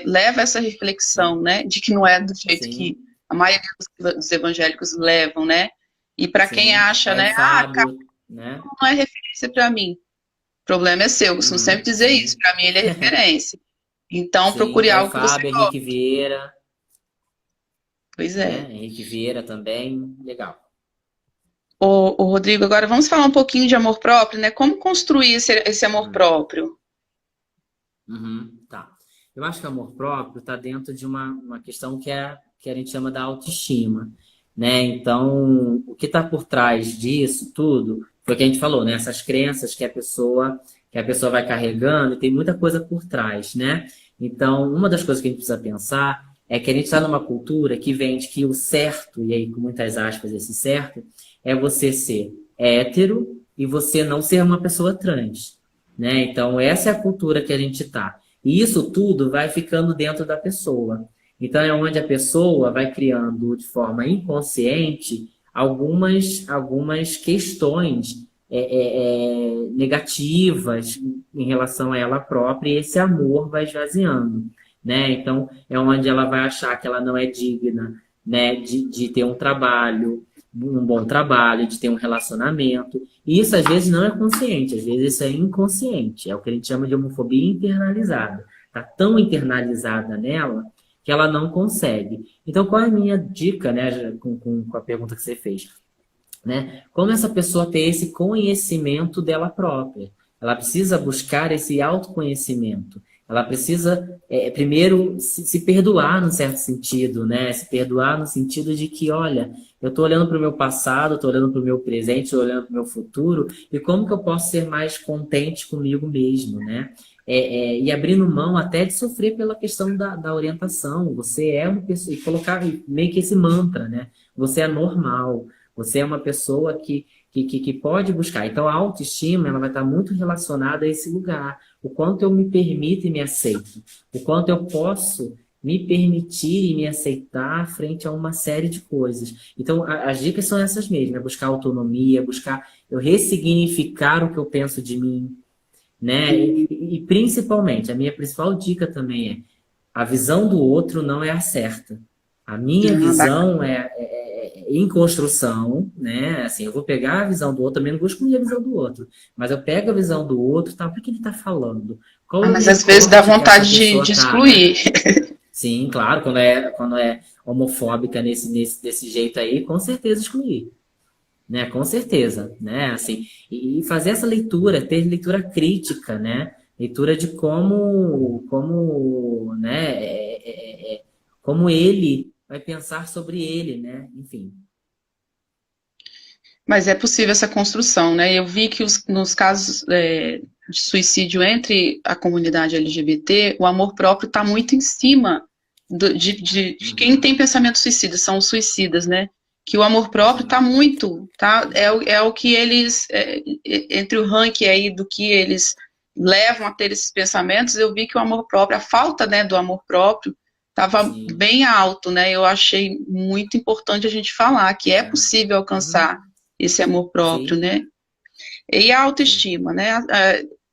leva essa reflexão, Sim. né, de que não é do jeito que Sim. a maioria dos evangélicos levam, né, e para quem Sim. acha, Caio né, Fábio, né? não é referência para mim, o problema é seu, eu costumo sempre Uhum. dizer isso, Sim. para mim ele é referência. Então, Sim. procure Caio algo que você Fábio, Henrique goste. Vieira, Pois né? é. Henrique Vieira também. Legal. Rodrigo, agora vamos falar um pouquinho de amor próprio, né? Como construir esse amor Uhum. próprio? Uhum. Tá. Eu acho que o amor próprio está dentro de uma questão que a gente chama da autoestima, né? Então, o que está por trás disso tudo foi o que a gente falou, né? Essas crenças que a pessoa vai carregando, e tem muita coisa por trás, né? Então, uma das coisas que a gente precisa pensar é que a gente está numa cultura que vende que o certo, e aí com muitas aspas esse certo, é você ser hétero e você não ser uma pessoa trans, né? Então, essa é a cultura que a gente está. E isso tudo vai ficando dentro da pessoa. Então, é onde a pessoa vai criando de forma inconsciente algumas questões negativas em relação a ela própria, e esse amor vai esvaziando, né? Então, é onde ela vai achar que ela não é digna, né, de ter um trabalho, um bom trabalho, de ter um relacionamento. E isso, às vezes, não é consciente, às vezes isso é inconsciente. É o que a gente chama de homofobia internalizada. Está tão internalizada nela que ela não consegue. Então, qual é a minha dica, né, com a pergunta que você fez? Né? Como essa pessoa ter esse conhecimento dela própria? Ela precisa buscar esse autoconhecimento. Ela precisa, primeiro, se perdoar num certo sentido, né? Se perdoar no sentido de que, olha, eu estou olhando para o meu passado, estou olhando para o meu presente, estou olhando para o meu futuro, e como que eu posso ser mais contente comigo mesmo, né? E abrindo mão até de sofrer pela questão da orientação. Você é uma pessoa, e colocar meio que esse mantra, né? Você é normal. Você é uma pessoa que pode buscar. Então, a autoestima ela vai estar muito relacionada a esse lugar. O quanto eu me permito e me aceito. O quanto eu posso me permitir e me aceitar frente a uma série de coisas. Então, as dicas são essas mesmas. Né? Buscar autonomia, buscar eu ressignificar o que eu penso de mim. Né? E principalmente, a minha principal dica também é a visão do outro não é a certa. A minha visão é em construção, né? Assim, eu vou pegar a visão do outro, também não vou excluir a visão do outro, mas eu pego a visão do outro, tá? O que ele está falando? Qual o Mas às vezes dá vontade de excluir. Sim, claro, quando é homofóbica desse jeito aí, com certeza excluir. Né? Com certeza, né? Assim, e fazer essa leitura, ter leitura crítica, né? Leitura de né? Como ele vai pensar sobre ele, né? Enfim. Mas é possível essa construção, né? Eu vi que nos casos de suicídio entre a comunidade LGBT, o amor próprio está muito em cima de quem tem pensamento suicida, são os suicidas, né? Que o amor próprio está muito, tá? É o que eles, entre o ranking aí do que eles levam a ter esses pensamentos, eu vi que o amor próprio, a falta, né, do amor próprio, estava bem alto, né? Eu achei muito importante a gente falar que é possível alcançar esse amor próprio, sim, né? E a autoestima, né?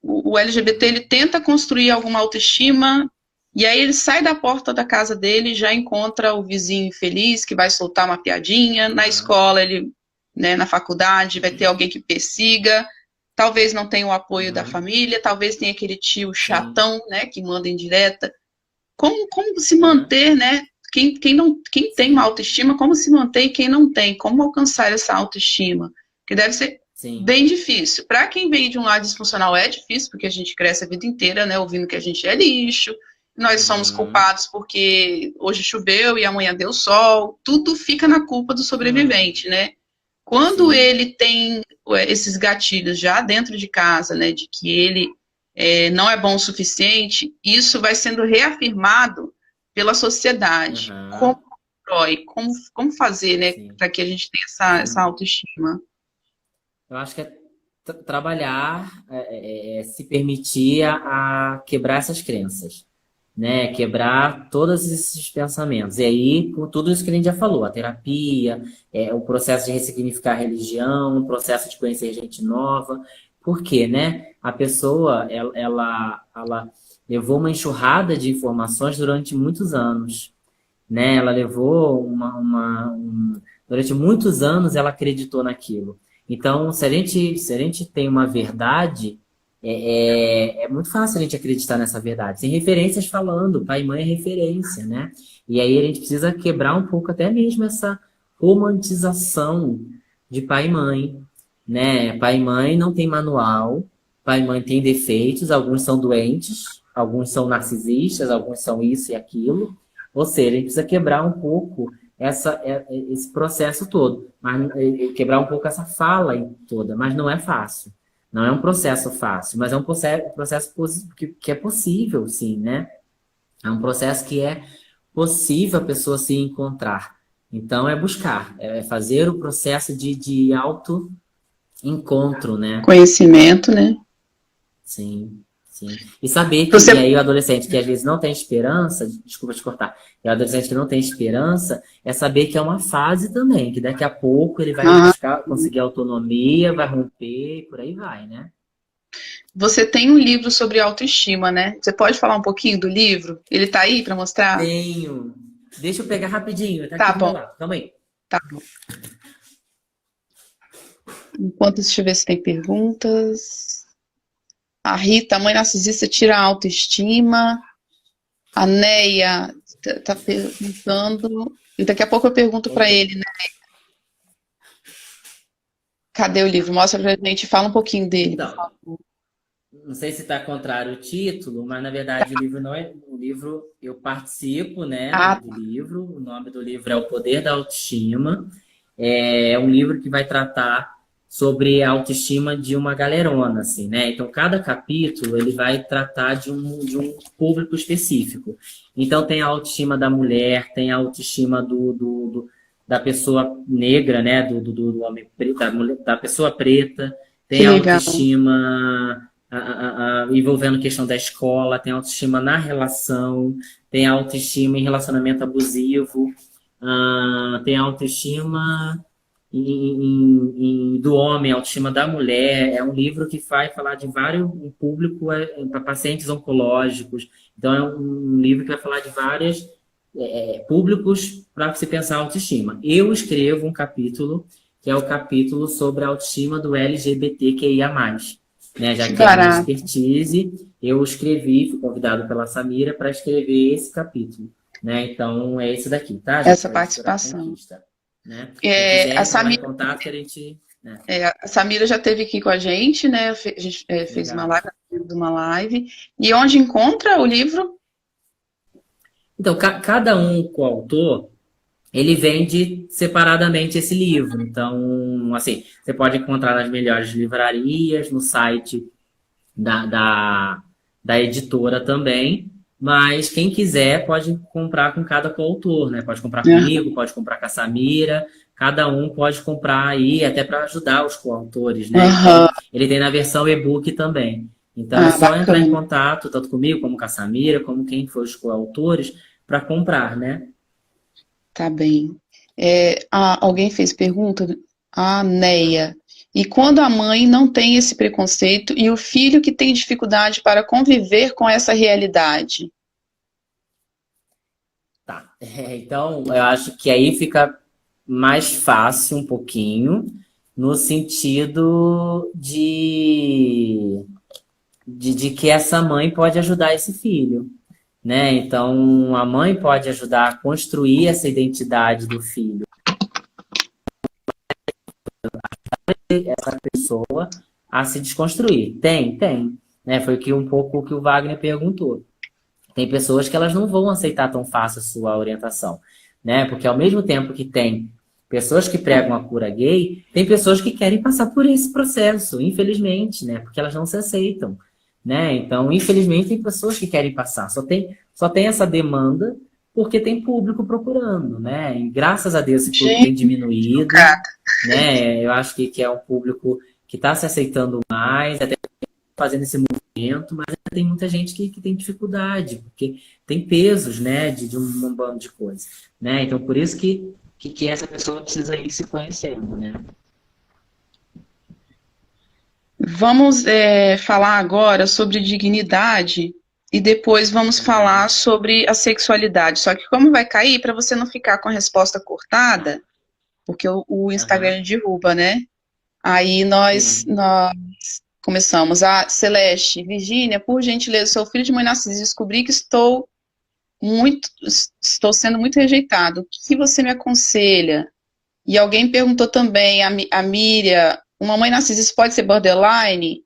O LGBT, ele tenta construir alguma autoestima, e aí ele sai da porta da casa dele e já encontra o vizinho infeliz que vai soltar uma piadinha. Na escola, ele, né, na faculdade, vai ter alguém que persiga, talvez não tenha o apoio da família, talvez tenha aquele tio chatão, né, que manda indireta. Como se manter, né? Quem tem uma autoestima, como se manter, e quem não tem, como alcançar essa autoestima? Que deve ser bem difícil. Para quem vem de um lado disfuncional é difícil, porque a gente cresce a vida inteira, né, ouvindo que a gente é lixo, nós somos culpados porque hoje choveu e amanhã deu sol, tudo fica na culpa do sobrevivente, né? Quando ele tem esses gatilhos já dentro de casa, né, de que ele não é bom o suficiente, isso vai sendo reafirmado pela sociedade. Como constrói, como fazer, né, para que a gente tenha essa autoestima? Eu acho que é trabalhar, se permitir a quebrar essas crenças, né? Quebrar todos esses pensamentos. E aí, com tudo isso que a gente já falou, a terapia, o processo de ressignificar a religião, o processo de conhecer gente nova. Por quê, né? A pessoa, ela levou uma enxurrada de informações durante muitos anos, né? Ela levou durante muitos anos ela acreditou naquilo. Então, se a gente tem uma verdade, é muito fácil a gente acreditar nessa verdade. Tem referências falando, pai e mãe é referência, né? E aí a gente precisa quebrar um pouco até mesmo essa romantização de pai e mãe, né? Pai e mãe não tem manual, pai e mãe tem defeitos, alguns são doentes, alguns são narcisistas, alguns são isso e aquilo. Ou seja, a gente precisa quebrar um pouco esse processo todo. Mas quebrar um pouco essa fala aí toda, mas não é fácil. Não é um processo fácil, mas é um processo que é possível, sim, né? É um processo que é possível a pessoa se encontrar. Então, é buscar, é fazer o processo de auto-encontro, né? Conhecimento, né? Sim, sim. E saber que, Você, e aí o adolescente que às vezes não tem esperança, desculpa te cortar, e o adolescente que não tem esperança, é saber que é uma fase também, que daqui a pouco ele vai ah, buscar, conseguir autonomia, vai romper, e por aí vai, né? você tem um livro sobre autoestima, né? Você pode falar um pouquinho do livro? Ele tá aí para mostrar? Tenho. Deixa eu pegar rapidinho, tá aqui Tá do meu bom, lado. Calma aí. tá bom. Enquanto deixa eu ver se tem perguntas. A Rita, mãe narcisista, tira a autoestima. A Neia tá perguntando. E daqui a pouco eu pergunto para ele, né? Cadê o livro? Mostra pra gente, fala um pouquinho dele, por Então, favor. não sei se está contrário o título, mas na verdade o livro não é. O livro, eu participo, né, Ah, do livro. O nome do livro é O Poder da Autoestima. É um livro que vai tratar sobre a autoestima de uma galerona, assim, né? Então, cada capítulo ele vai tratar de um público específico. Então, tem a autoestima da mulher, tem a autoestima da pessoa negra, né? Do homem preto, da pessoa preta, que tem a legal. autoestima envolvendo a questão da escola, tem autoestima na relação, tem autoestima em relacionamento abusivo, tem autoestima do homem, autoestima da mulher. É um livro que vai falar de vários um público para pacientes oncológicos. Então, é um livro que vai falar de vários públicos para se pensar autoestima. Eu escrevo um capítulo, que é o capítulo sobre a autoestima do LGBTQIA+. Né, já Que que é a minha barato. expertise, eu escrevi, fui convidado pela Samira para escrever esse capítulo. Né? Então, é esse daqui, tá, gente? Essa Da Editora participação. Conquista. Né? Quem É, quiser a entrar lá em Samira, contato, que a gente. Né? a Samira já esteve aqui com a gente, né? A gente fez uma Legal. live, uma live. E onde encontra o livro? Então, cada um coautor, ele vende separadamente esse livro. Então, assim, você pode encontrar nas melhores livrarias, no site da editora também. Mas quem quiser pode comprar com cada coautor, né? Pode comprar comigo, pode comprar com a Samira. Cada um pode comprar aí, até para ajudar os coautores, né? Então, Aham. ele tem na versão e-book também. Então, é Ah, só entrar em bacana. contato, tanto comigo, como com a Samira, como quem for os coautores, para comprar, né? Tá bem. Alguém fez pergunta? A Neia. E quando a mãe não tem esse preconceito e o filho que tem dificuldade para conviver com essa realidade? Tá. Então, eu acho que aí fica mais fácil um pouquinho, no sentido de que essa mãe pode ajudar esse filho, né? Então, a mãe pode ajudar a construir essa identidade do filho, essa pessoa a se desconstruir. Tem, né? Foi um pouco o que o Wagner perguntou. Tem pessoas que elas não vão aceitar tão fácil a sua orientação, né? Porque ao mesmo tempo que tem pessoas que pregam a cura gay, tem pessoas que querem passar por esse processo, infelizmente, né? Porque elas não se aceitam, né? Então, infelizmente, tem pessoas que querem passar. Só tem essa demanda porque tem público procurando, né? E graças a Deus esse público tem Gente, diminuído, chocada. né? Eu acho que é um público que está se aceitando mais, até fazendo esse movimento, mas tem muita gente que tem dificuldade, porque tem pesos, né, de um bando de coisas, né? Então, por isso que essa pessoa precisa ir se conhecendo, né? Vamos falar agora sobre dignidade e depois vamos falar sobre a sexualidade. Só que como vai cair, para você não ficar com a resposta cortada, porque o Aham, Instagram derruba, né? Aí nós sim. começamos. A Celeste, Virgínia, por gentileza, sou filho de mãe narcisista, descobri que estou sendo muito rejeitado. O que você me aconselha? E alguém perguntou também, a Miriam, uma mãe narcisista pode ser borderline?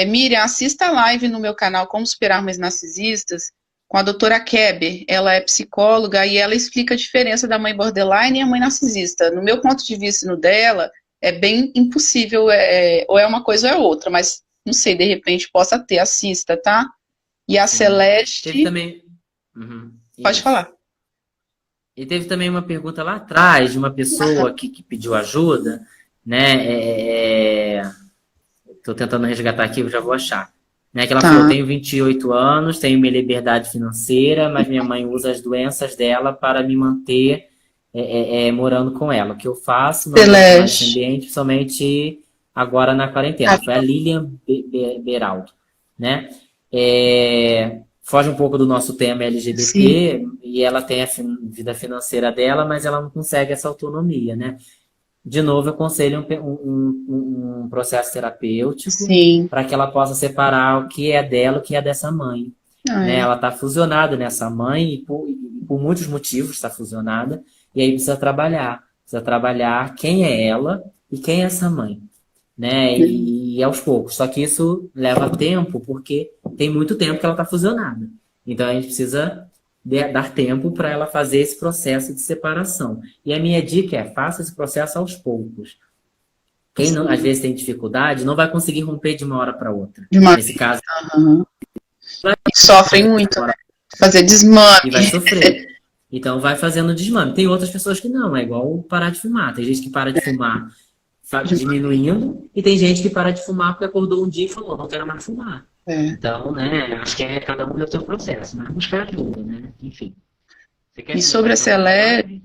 Miriam, assista a live no meu canal Como Superar Mães Narcisistas, com a doutora Keber. Ela é psicóloga e ela explica a diferença da mãe borderline e a mãe narcisista. No meu ponto de vista e no dela, é bem impossível, ou é uma coisa ou é outra, mas não sei, de repente possa ter, assista, tá? E a Sim. Celeste... Teve também... Uhum, Pode falar. E teve também uma pergunta lá atrás de uma pessoa que pediu ajuda, né? Estou tentando resgatar aqui, eu já vou achar. Né, que ela falou, tenho 28 anos, tenho minha liberdade financeira, mas minha mãe usa as doenças dela para me manter morando com ela. O que eu faço? Não gosto mais desse ambiente, principalmente agora na quarentena. Foi a Lilian Beraldo, né? Foge um pouco do nosso tema LGBT. Sim. E ela tem a vida financeira dela, mas ela não consegue essa autonomia, né? De novo, eu aconselho um processo terapêutico para que ela possa separar o que é dela e o que é dessa mãe. Né? Ela está fusionada nessa mãe e por muitos motivos está fusionada, e aí precisa trabalhar quem é ela e quem é essa mãe. Né? E aos poucos. Só que isso leva tempo, porque tem muito tempo que ela está fusionada. Então a gente precisa dar tempo para ela fazer esse processo de separação. E a minha dica é, faça esse processo aos poucos. Quem não, às vezes tem dificuldade, não vai conseguir romper de uma hora para outra. Nesse caso... Sofrem muito, né? Fazer desmame. E vai sofrer. Então vai fazendo desmame. Tem outras pessoas que não, é igual parar de fumar. Tem gente que para de fumar diminuindo, e tem gente que para de fumar porque acordou um dia e falou, não quero mais fumar. Então, né, acho que cada um tem o seu processo, mas buscar ajuda, né? Enfim. E sobre a Celeste,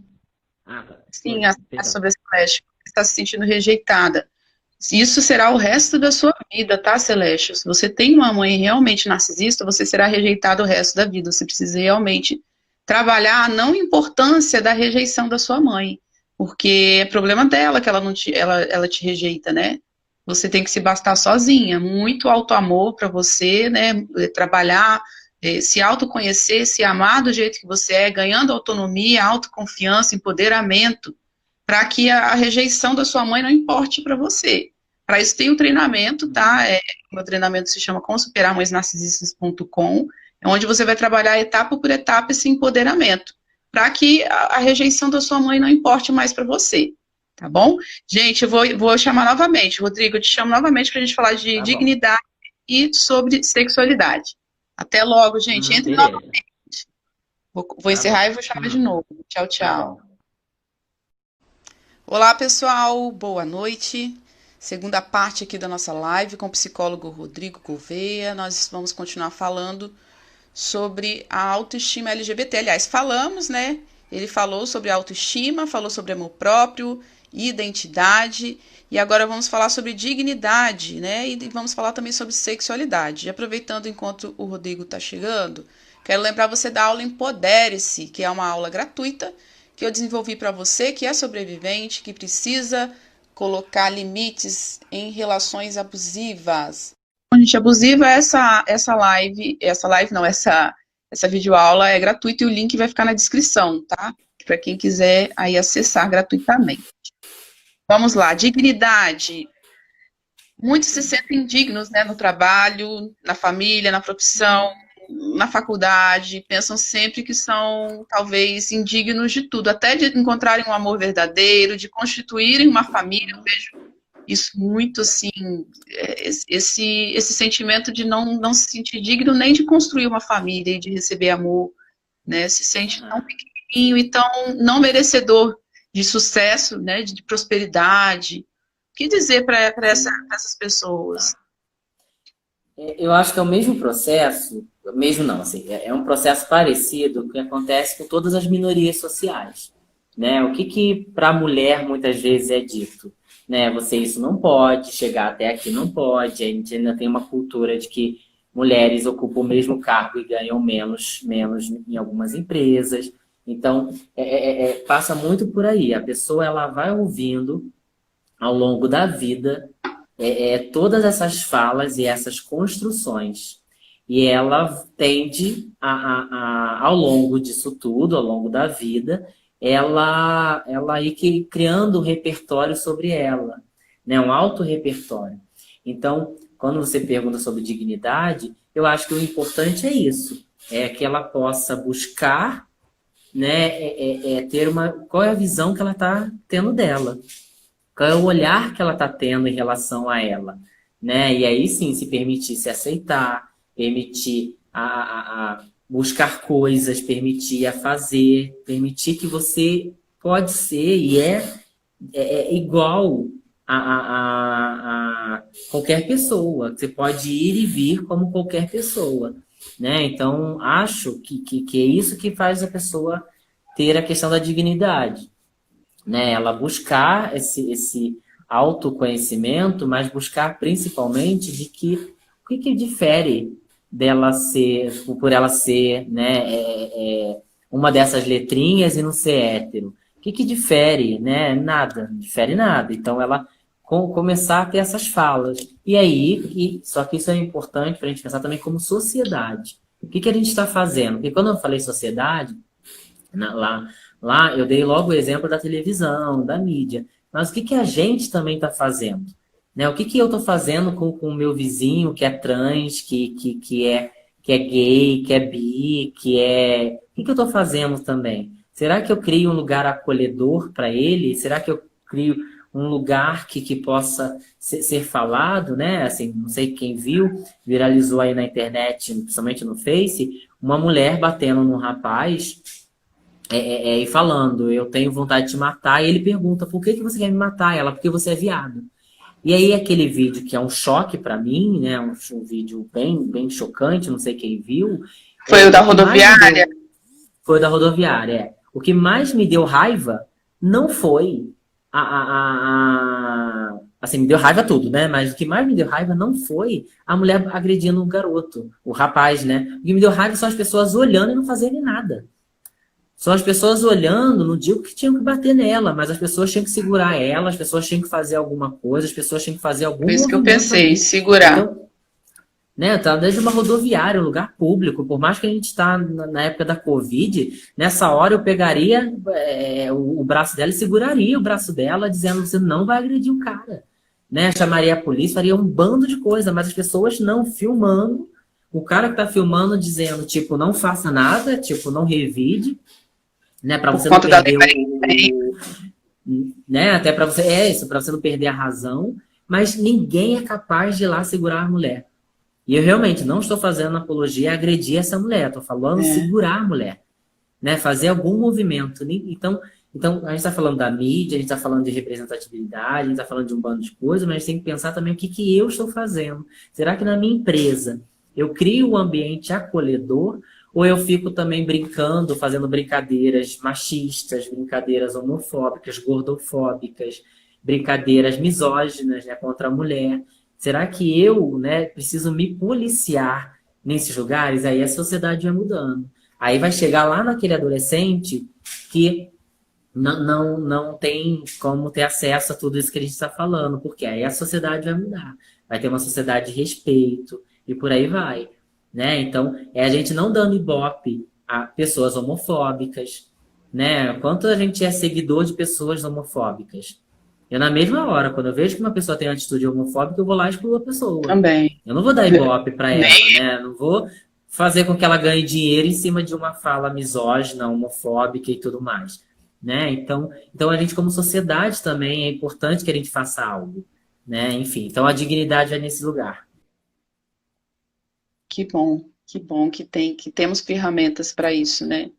sim, sobre a Celeste, você está se sentindo rejeitada. Isso será o resto da sua vida, tá, Celeste? Se você tem uma mãe realmente narcisista, você será rejeitado o resto da vida. Você precisa realmente trabalhar a não importância da rejeição da sua mãe, porque é problema dela que ela te rejeita, né? Você tem que se bastar sozinha, muito autoamor para você, né, trabalhar, se autoconhecer, se amar do jeito que você é, ganhando autonomia, autoconfiança, empoderamento, para que a rejeição da sua mãe não importe para você. Para isso tem um treinamento, tá? Meu treinamento se chama comsuperarmãesnarcisistas.com, onde você vai trabalhar etapa por etapa esse empoderamento, para que a rejeição da sua mãe não importe mais para você. Tá bom? Gente, eu vou chamar novamente. Rodrigo, eu te chamo novamente para a gente falar de dignidade e sobre sexualidade. Até logo, gente. Entre novamente. Vou encerrar e vou chamar de novo. Tchau, tchau. Olá, pessoal. Boa noite. Segunda parte aqui da nossa live com o psicólogo Rodrigo Gouveia. Nós vamos continuar falando sobre a autoestima LGBT. Aliás, falamos, né? Ele falou sobre autoestima, falou sobre amor próprio, identidade, e agora vamos falar sobre dignidade, né? E vamos falar também sobre sexualidade. E aproveitando enquanto o Rodrigo está chegando, quero lembrar você da aula Empodere-se, que é uma aula gratuita que eu desenvolvi para você, que é sobrevivente, que precisa colocar limites em relações abusivas. Gente, abusiva, essa videoaula é gratuita e o link vai ficar na descrição, tá? Para quem quiser aí acessar gratuitamente. Vamos lá, dignidade. Muitos se sentem indignos, né, no trabalho, na família, na profissão, na faculdade, pensam sempre que são, talvez, indignos de tudo, até de encontrarem um amor verdadeiro, de constituírem uma família. Eu vejo isso muito, assim, esse sentimento de não se sentir digno nem de construir uma família e de receber amor, né, se sente tão pequenininho e tão não merecedor de sucesso, né, de prosperidade. O que dizer para essas pessoas? Eu acho que é o mesmo processo, mesmo não, assim, é um processo parecido que acontece com todas as minorias sociais, né? O que para a mulher muitas vezes é dito, né? Você isso não pode, chegar até aqui não pode, a gente ainda tem uma cultura de que mulheres ocupam o mesmo cargo e ganham menos em algumas empresas. Então, passa muito por aí. A pessoa ela vai ouvindo ao longo da vida todas essas falas e essas construções. E ela tende, ao longo disso tudo, ao longo da vida, ela ir criando um repertório sobre ela, né? Um autorrepertório. Então, quando você pergunta sobre dignidade, eu acho que o importante é isso. é que ela possa buscar, né, ter uma... Qual é a visão que ela está tendo dela? Qual é o olhar que ela está tendo em relação a ela? Né? E aí sim, se permitir se aceitar, permitir a buscar coisas, permitir a fazer, permitir que você pode ser e é igual a qualquer pessoa. Você pode ir e vir como qualquer pessoa. Né? Então, acho que é isso que faz a pessoa ter a questão da dignidade. Né? Ela buscar esse autoconhecimento, mas buscar principalmente de que o que difere dela ser, por ela ser, né, uma dessas letrinhas e não ser hétero. O que difere, né? Nada, não difere nada. Então ela começar a ter essas falas. E aí, só que isso é importante para a gente pensar também como sociedade. O que a gente está fazendo? Porque quando eu falei sociedade, lá eu dei logo o exemplo da televisão, da mídia. Mas o que a gente também está fazendo? Né? O que eu estou fazendo com o meu vizinho que é trans, que é gay, que é bi, que é... O que eu estou fazendo também? Será que eu crio um lugar acolhedor para ele? Será que eu crio um lugar que possa ser falado, né? Assim, não sei quem viu, viralizou aí na internet, principalmente no Face, uma mulher batendo num rapaz e falando, eu tenho vontade de te matar, e ele pergunta, por que você quer me matar? Ela, porque você é viado. E aí aquele vídeo que é um choque pra mim, né, um vídeo bem chocante, não sei quem viu. Foi o da rodoviária? Foi o da rodoviária, O que mais me deu raiva não foi assim, me deu raiva tudo, né? Mas o que mais me deu raiva não foi a mulher agredindo o garoto, o rapaz, né? O que me deu raiva são as pessoas olhando e não fazerem nada. São as pessoas olhando, não digo que tinham que bater nela, mas as pessoas tinham que segurar ela, as pessoas tinham que fazer alguma coisa, as pessoas tinham que fazer algum movimento. Por isso que eu pensei, ali. Segurar. Então, né, tá desde uma rodoviária, um lugar público, por mais que a gente está na época da Covid, nessa hora eu pegaria o braço dela e seguraria o braço dela, dizendo, você não vai agredir o cara. Né? Chamaria a polícia, faria um bando de coisa, mas as pessoas não filmando, o cara que está filmando dizendo, tipo, não faça nada, tipo, não revide, né, para você não perder né, até para você para você não perder a razão, mas ninguém é capaz de ir lá segurar a mulher. E eu realmente não estou fazendo apologia a agredir essa mulher, estou falando segurar a mulher, né, fazer algum movimento. Então a gente está falando da mídia, a gente está falando de representatividade, a gente está falando de um bando de coisas, mas a gente tem que pensar também o que eu estou fazendo. Será que na minha empresa eu crio um ambiente acolhedor? Ou eu fico também brincando, fazendo brincadeiras machistas, brincadeiras homofóbicas, gordofóbicas, brincadeiras misóginas, né, contra a mulher? Será que eu, né, preciso me policiar nesses lugares? Aí a sociedade vai mudando. Aí vai chegar lá naquele adolescente que não tem como ter acesso a tudo isso que a gente está falando, porque aí a sociedade vai mudar. Vai ter uma sociedade de respeito e por aí vai. Né? Então, é a gente não dando ibope a pessoas homofóbicas, né? Quanto a gente é seguidor de pessoas homofóbicas? Eu, na mesma hora, quando eu vejo que uma pessoa tem uma atitude homofóbica, eu vou lá e excluo a pessoa. Também. Eu não vou dar ibope para ela, né? Não vou fazer com que ela ganhe dinheiro em cima de uma fala misógina, homofóbica e tudo mais, né? Então a gente, como sociedade, também é importante que a gente faça algo, né? Enfim, então a dignidade é nesse lugar. Que bom que temos ferramentas para isso, né?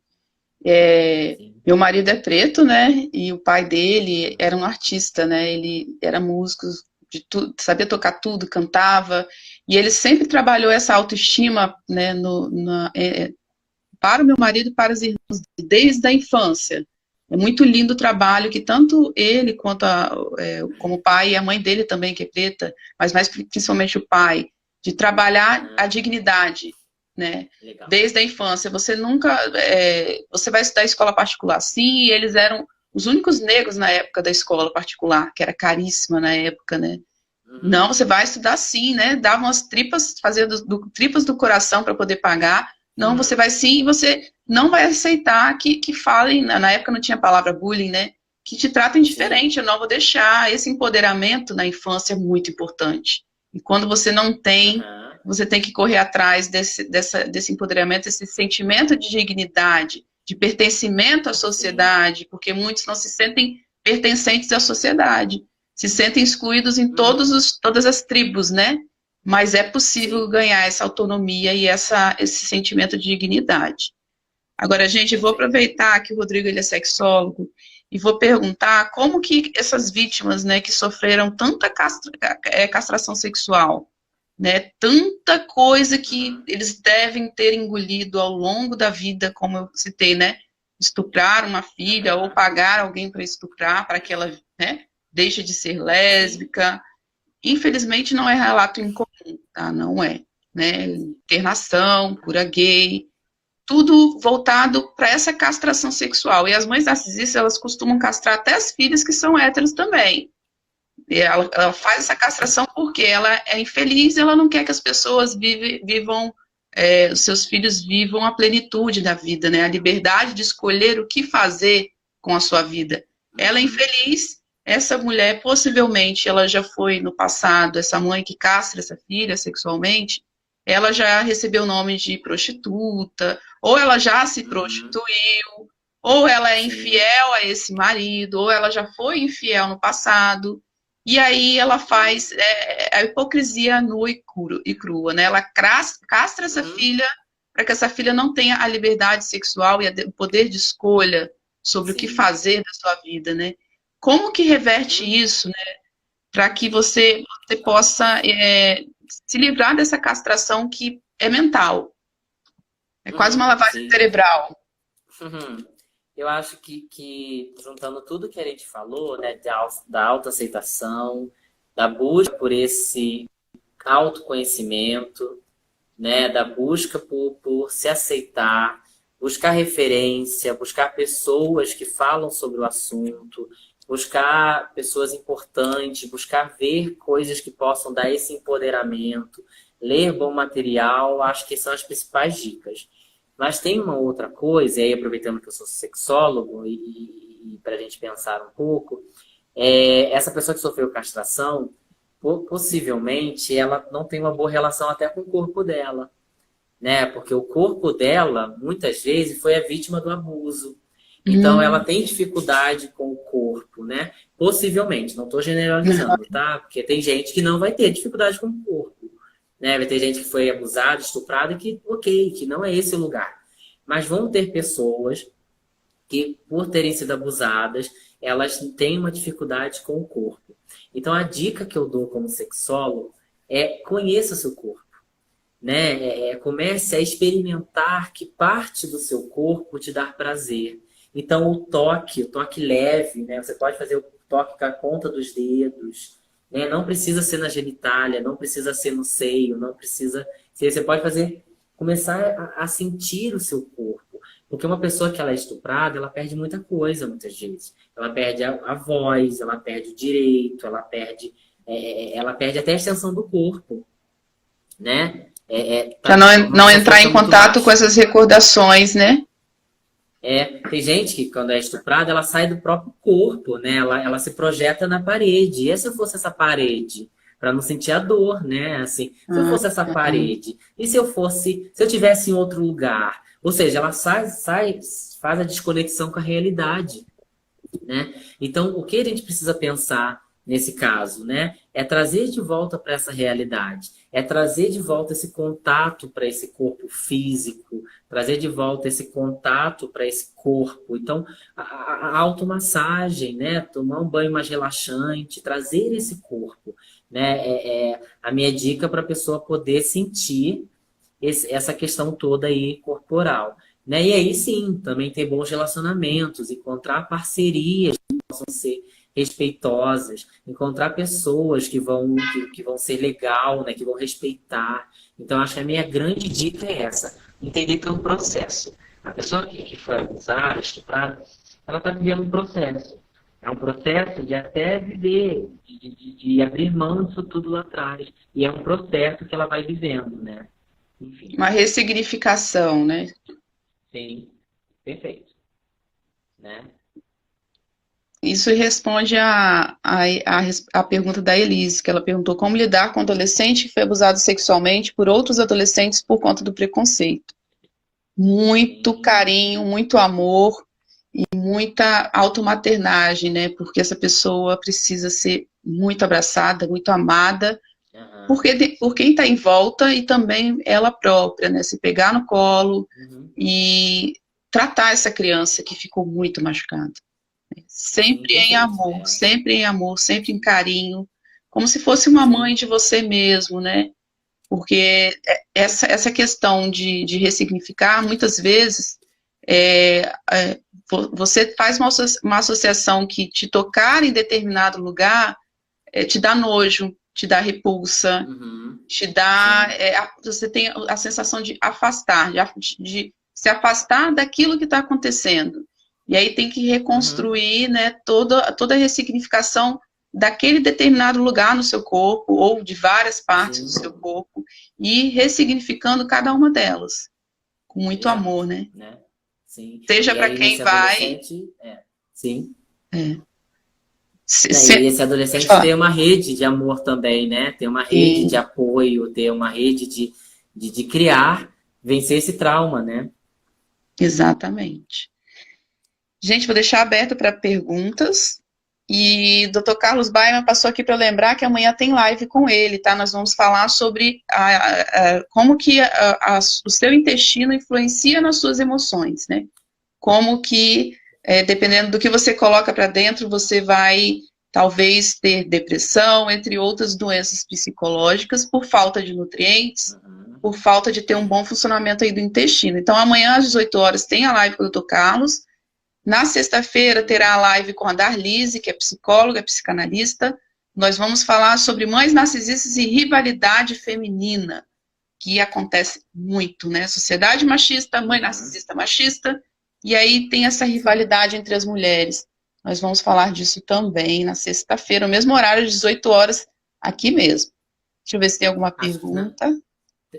Meu marido é preto, né? E o pai dele era um artista, né? Ele era músico, de tudo, sabia tocar tudo, cantava, e ele sempre trabalhou essa autoestima, né? Para o meu marido e para os irmãos desde a infância. É muito lindo o trabalho que tanto ele quanto como o pai e a mãe dele também, que é preta, mas mais principalmente o pai, de trabalhar a dignidade, né? Legal. Desde a infância. Você nunca... você vai estudar escola particular, sim, e eles eram os únicos negros na época da escola particular, que era caríssima na época, né? Não, você vai estudar sim, né? Davam as tripas, fazendo tripas do coração para poder pagar. Não, você vai sim, e você não vai aceitar que falem, na época não tinha a palavra bullying, né? Que te tratem diferente, eu não vou deixar. Esse empoderamento na infância é muito importante. E quando você não tem, você tem que correr atrás desse empoderamento, desse sentimento de dignidade, de pertencimento à sociedade, porque muitos não se sentem pertencentes à sociedade, se sentem excluídos em todas as tribos, né? Mas é possível ganhar essa autonomia e esse sentimento de dignidade. Agora, gente, eu vou aproveitar que o Rodrigo ele é sexólogo e vou perguntar como que essas vítimas, né, que sofreram tanta castração sexual, né, tanta coisa que eles devem ter engolido ao longo da vida, como eu citei, né, estuprar uma filha ou pagar alguém para estuprar, para que ela, né, deixe de ser lésbica. Infelizmente não é relato incomum, tá? Não é, né? Internação, cura gay, tudo voltado para essa castração sexual. E as mães narcisistas, elas costumam castrar até as filhas que são héteros também. E ela faz essa castração porque ela é infeliz, ela não quer que as pessoas vivam, os seus filhos vivam a plenitude da vida, né? A liberdade de escolher o que fazer com a sua vida. Ela é infeliz, essa mulher, possivelmente, ela já foi no passado, essa mãe que castra essa filha sexualmente, ela já recebeu o nome de prostituta, ou ela já se prostituiu, ou ela é infiel a esse marido, ou ela já foi infiel no passado. E aí ela faz a hipocrisia nua e crua, né? Ela castra essa filha para que essa filha não tenha a liberdade sexual e o poder de escolha sobre o que fazer da sua vida, né? Como que reverte isso, né? Para que você possa se livrar dessa castração que é mental. É quase uma lavagem cerebral. Eu acho que juntando tudo que a gente falou, né, da autoaceitação, da busca por esse autoconhecimento, né, da busca por se aceitar, buscar referência, buscar pessoas que falam sobre o assunto, buscar pessoas importantes, buscar ver coisas que possam dar esse empoderamento, ler bom material, acho que são as principais dicas. Mas tem uma outra coisa, e aí aproveitando que eu sou sexólogo, e para a gente pensar um pouco, essa pessoa que sofreu castração, possivelmente ela não tem uma boa relação até com o corpo dela, né? Porque o corpo dela, muitas vezes, foi a vítima do abuso. Então, ela tem dificuldade com o corpo, né? Possivelmente, não estou generalizando, tá? Porque tem gente que não vai ter dificuldade com o corpo. Né? Vai ter gente que foi abusada, estuprada, que ok, que não é esse o lugar. Mas vão ter pessoas que, por terem sido abusadas, elas têm uma dificuldade com o corpo. Então, a dica que eu dou como sexólogo é conheça seu corpo. Né? Comece a experimentar que parte do seu corpo te dá prazer. Então, o toque leve, né? Você pode fazer o toque com a ponta dos dedos, né? Não precisa ser na genitália, não precisa ser no seio, não precisa... Você pode começar a sentir o seu corpo. Porque uma pessoa que ela é estuprada, ela perde muita coisa, muitas vezes. Ela perde a voz, ela perde o direito, ela perde até a extensão do corpo, né? Para não entrar em contato com essas recordações, né? Tem gente que, quando é estuprada, ela sai do próprio corpo, né? Ela se projeta na parede. E se eu fosse essa parede? Para não sentir a dor, né? Assim, se eu fosse essa parede? E se eu tivesse em outro lugar? Ou seja, ela faz a desconexão com a realidade, né? Então, o que a gente precisa pensar nesse caso, né? É trazer de volta para essa realidade, é trazer de volta esse contato para esse corpo físico, trazer de volta esse contato para esse corpo. Então, a automassagem, né? Tomar um banho mais relaxante, trazer esse corpo, né? A minha dica para a pessoa poder sentir essa questão toda aí corporal. Né? E aí sim, também ter bons relacionamentos, encontrar parcerias que possam ser respeitosas, encontrar pessoas que vão ser legal, né? Que vão respeitar. Então, acho que a minha grande dica é essa, entender que é um processo. A pessoa que foi abusada, estuprada, ela está vivendo um processo. É um processo de até viver, de abrir mão disso tudo lá atrás. E é um processo que ela vai vivendo, né? Enfim. Uma ressignificação, né? Sim, perfeito. Né? Isso responde a pergunta da Elise, que ela perguntou como lidar com um adolescente que foi abusado sexualmente por outros adolescentes por conta do preconceito. Muito carinho, muito amor e muita automaternagem, né? Porque essa pessoa precisa ser muito abraçada, muito amada, por quem está em volta e também ela própria, né? Se pegar no colo e tratar essa criança que ficou muito machucada. Sempre em amor, sempre em amor, sempre em carinho, como se fosse uma mãe de você mesmo, né? Porque essa questão de ressignificar, muitas vezes, você faz uma associação que te tocar em determinado lugar te dá nojo, te dá repulsa, te dá... você tem a sensação de afastar, de se afastar daquilo que está acontecendo. E aí tem que reconstruir, né, toda a ressignificação daquele determinado lugar no seu corpo, ou de várias partes do seu corpo, e ressignificando cada uma delas, com muito amor, né? Sim. Seja para quem vai... Sim. E esse adolescente tem uma rede de amor também, né? Tem uma rede de apoio, tem uma rede de criar, vencer esse trauma, né? Exatamente. Gente, vou deixar aberto para perguntas. E o Dr. Carlos Baiman passou aqui para lembrar que amanhã tem live com ele, tá? Nós vamos falar sobre como que o seu intestino influencia nas suas emoções, né? Como que, dependendo do que você coloca para dentro, você vai, talvez, ter depressão, entre outras doenças psicológicas, por falta de nutrientes, por falta de ter um bom funcionamento aí do intestino. Então, amanhã, às 18 horas, tem a live com o Dr. Carlos. Na sexta-feira terá a live com a Darlise, que é psicóloga, psicanalista. Nós vamos falar sobre mães narcisistas e rivalidade feminina, que acontece muito, né? Sociedade machista, mãe narcisista machista, e aí tem essa rivalidade entre as mulheres. Nós vamos falar disso também na sexta-feira, no mesmo horário, às 18 horas, aqui mesmo. Deixa eu ver se tem alguma pergunta.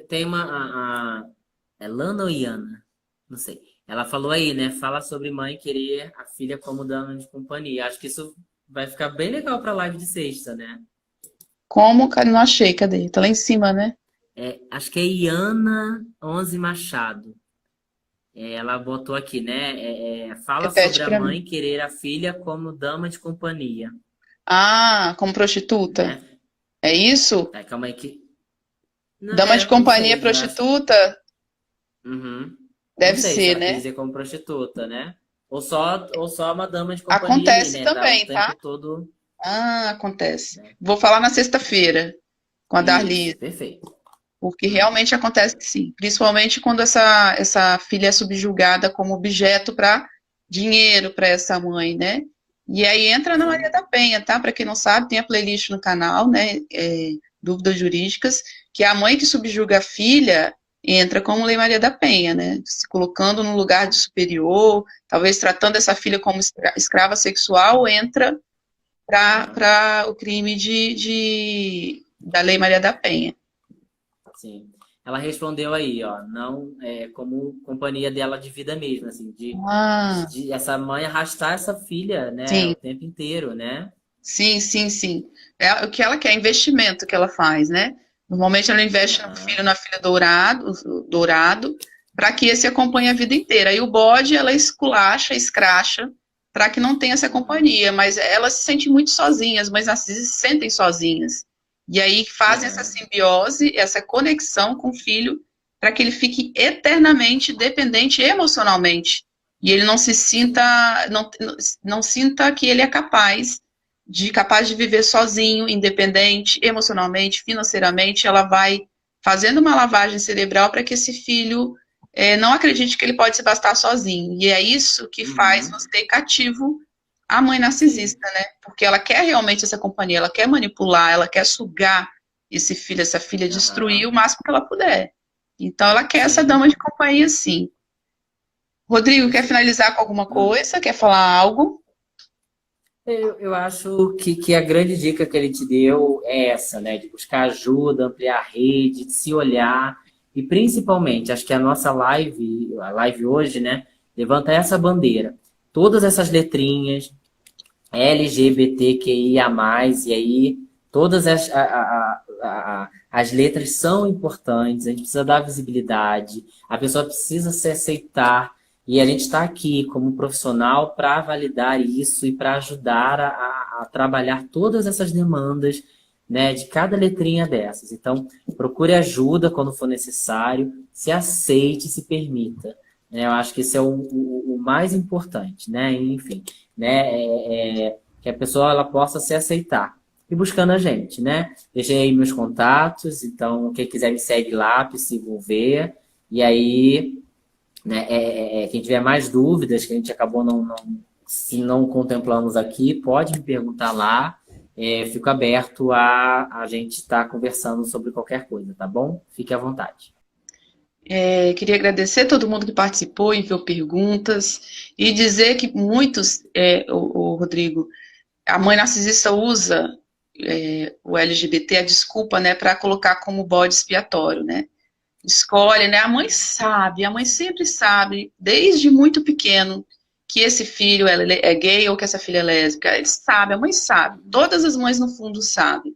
Tem é Lana ou Iana? Não sei. Ela falou aí, né? Fala sobre mãe querer a filha como dama de companhia. Acho que isso vai ficar bem legal para a live de sexta, né? Como? Não achei, cadê? Tá lá em cima, né? Acho que é Iana 11 Machado. Ela botou aqui, né? Fala Repete sobre a pra mãe mim. querer a filha como dama de companhia. Ah, como prostituta? Né? É isso? Calma aí que... Não, Dama de não companhia sei, prostituta? Não Deve sei se ser, ela quis né? dizer como prostituta, né? Ou só uma dama de companhia ali, Acontece né? Tá o também, tempo tá? todo... Ah, acontece. Né? Vou falar na sexta-feira com a Isso, Darlise, perfeito. porque realmente acontece sim. Principalmente quando essa filha é subjugada como objeto para dinheiro para essa mãe, né? E aí entra na Maria da Penha, tá? Para quem não sabe, tem a playlist no canal, né? Dúvidas Jurídicas, que a mãe que subjuga a filha entra como Lei Maria da Penha, né? Se colocando no lugar de superior, talvez tratando essa filha como escrava sexual, entra para o crime da Lei Maria da Penha. Sim. Ela respondeu aí, ó, não como companhia dela de vida mesmo, assim, de essa mãe arrastar essa filha, né, Sim. o tempo inteiro, né? Sim, sim, sim. É o que ela quer, investimento que ela faz, né? Normalmente ela investe no filho, na filha dourado, para que esse acompanhe a vida inteira. E o bode, ela esculacha, escracha, para que não tenha essa companhia. Mas elas se sentem muito sozinhas, mas narcisistas se sentem sozinhas. E aí fazem essa simbiose, essa conexão com o filho, para que ele fique eternamente dependente emocionalmente. E ele não se sinta, não sinta que ele é capaz de viver sozinho, independente, emocionalmente, financeiramente. Ela vai fazendo uma lavagem cerebral para que esse filho não acredite que ele pode se bastar sozinho. E é isso que faz você cativo a mãe narcisista, né? Porque ela quer realmente essa companhia, ela quer manipular, ela quer sugar esse filho, essa filha, destruir o máximo que ela puder. Então ela quer essa dama de companhia, sim. Rodrigo, quer finalizar com alguma coisa? Quer falar algo? Eu acho que a grande dica que ele te deu é essa, né? De buscar ajuda, ampliar a rede, de se olhar. E principalmente, acho que a nossa live hoje, né? Levanta essa bandeira. Todas essas letrinhas, LGBTQIA+, e aí todas as letras são importantes, a gente precisa dar visibilidade, a pessoa precisa se aceitar, e a gente está aqui como profissional para validar isso e para ajudar a trabalhar todas essas demandas, né, de cada letrinha dessas. Então, procure ajuda quando for necessário, se aceite, se permita. Né? Eu acho que esse é o mais importante, né? Enfim, né? Que a pessoa ela possa se aceitar. E buscando a gente, né? Deixei aí meus contatos, então quem quiser me segue lá, Psivolver. E aí, né, quem tiver mais dúvidas, que a gente acabou se não contemplamos aqui, pode me perguntar lá. Fico aberto a gente estar conversando sobre qualquer coisa, tá bom? Fique à vontade. Queria agradecer a todo mundo que participou, enviou perguntas, e dizer que muitos, o Rodrigo, a mãe narcisista usa o LGBT, a desculpa, né, para colocar como bode expiatório, né? Escolhe, né? A mãe sempre sabe, desde muito pequeno, que esse filho é gay ou que essa filha é lésbica. Ele sabe, a mãe sabe. Todas as mães, no fundo, sabem.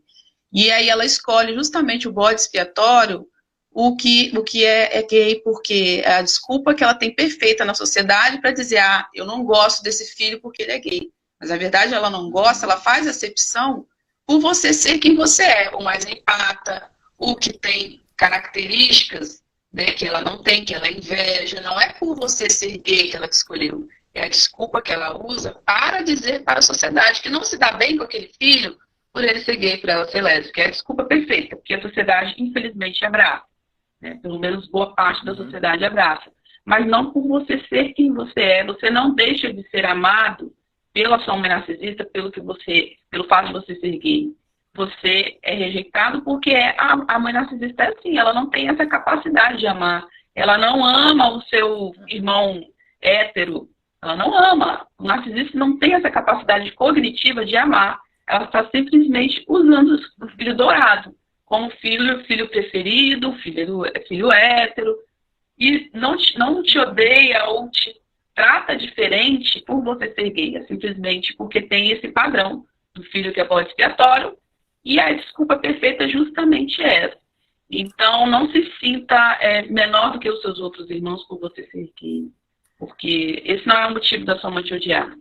E aí ela escolhe justamente o bode expiatório, o que é gay, porque é a desculpa que ela tem perfeita na sociedade para dizer, eu não gosto desse filho porque ele é gay. Mas, na verdade, ela não gosta, ela faz acepção por você ser quem você é, o mais empata, o que tem características, né, que ela não tem, que ela inveja. Não é por você ser gay que ela escolheu. É a desculpa que ela usa para dizer para a sociedade que não se dá bem com aquele filho por ele ser gay, por ela ser lésbica. É a desculpa perfeita, porque a sociedade, infelizmente, abraça. Né? Pelo menos boa parte da sociedade abraça. Mas não por você ser quem você é. Você não deixa de ser amado pela sua mãe narcisista, pelo fato de você ser gay. Você é rejeitado porque a mãe narcisista é assim, ela não tem essa capacidade de amar. Ela não ama o seu irmão hétero. Ela não ama. O narcisista não tem essa capacidade cognitiva de amar. Ela está simplesmente usando o filho dourado como filho preferido, filho hétero. E não te odeia ou te trata diferente por você ser gay. É simplesmente porque tem esse padrão do filho que é bode expiatório. E a desculpa perfeita é justamente essa. Então, não se sinta menor do que os seus outros irmãos por você ser gay. Porque esse não é o motivo da sua mãe te odiar.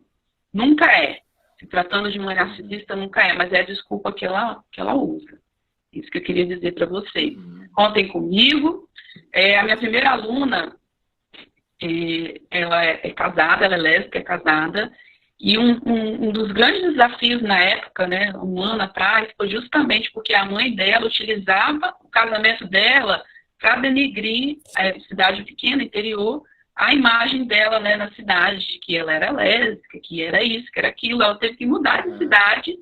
Nunca é. Se tratando de mãe narcisista, nunca é. Mas é a desculpa que ela usa. Isso que eu queria dizer para vocês. Contem comigo. A minha primeira aluna, ela é casada, ela é lésbica, é casada. E um dos grandes desafios na época, né, um ano atrás, foi justamente porque a mãe dela utilizava o casamento dela para denigrir a cidade pequena, interior, a imagem dela, né, na cidade, de que ela era lésbica, que era isso, que era aquilo. Ela teve que mudar de cidade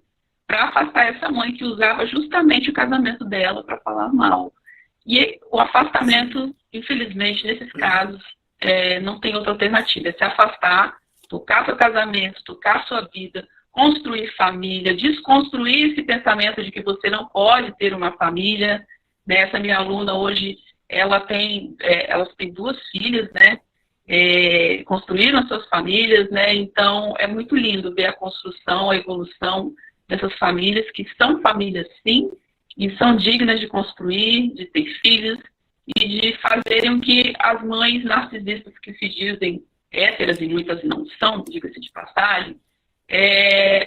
para afastar essa mãe que usava justamente o casamento dela para falar mal. E o afastamento, infelizmente, nesses casos, não tem outra alternativa. É se afastar, tocar seu casamento, tocar sua vida, construir família, desconstruir esse pensamento de que você não pode ter uma família. Essa minha aluna hoje, elas têm 2 filhas, né? Construíram suas famílias, né? Então é muito lindo ver a construção, a evolução dessas famílias, que são famílias sim, e são dignas de construir, de ter filhos, e de fazerem o que as mães narcisistas que se dizem héteras, e muitas não são, diga-se de passagem,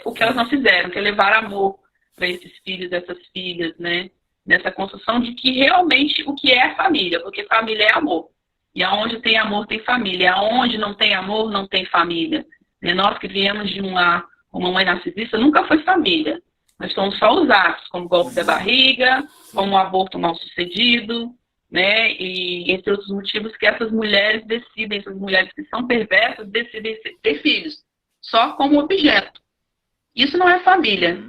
o que elas não fizeram, que é levar amor para esses filhos, essas filhas, né? Nessa construção de que realmente o que é família, porque família é amor. E aonde tem amor, tem família. Aonde não tem amor, não tem família. Nós que viemos de uma mãe narcisista, nunca foi família. Nós somos só os atos, como golpe da barriga, como um aborto mal sucedido, né? E entre outros motivos que essas mulheres decidem, essas mulheres que são perversas, decidem ter filhos, só como objeto. Isso não é família.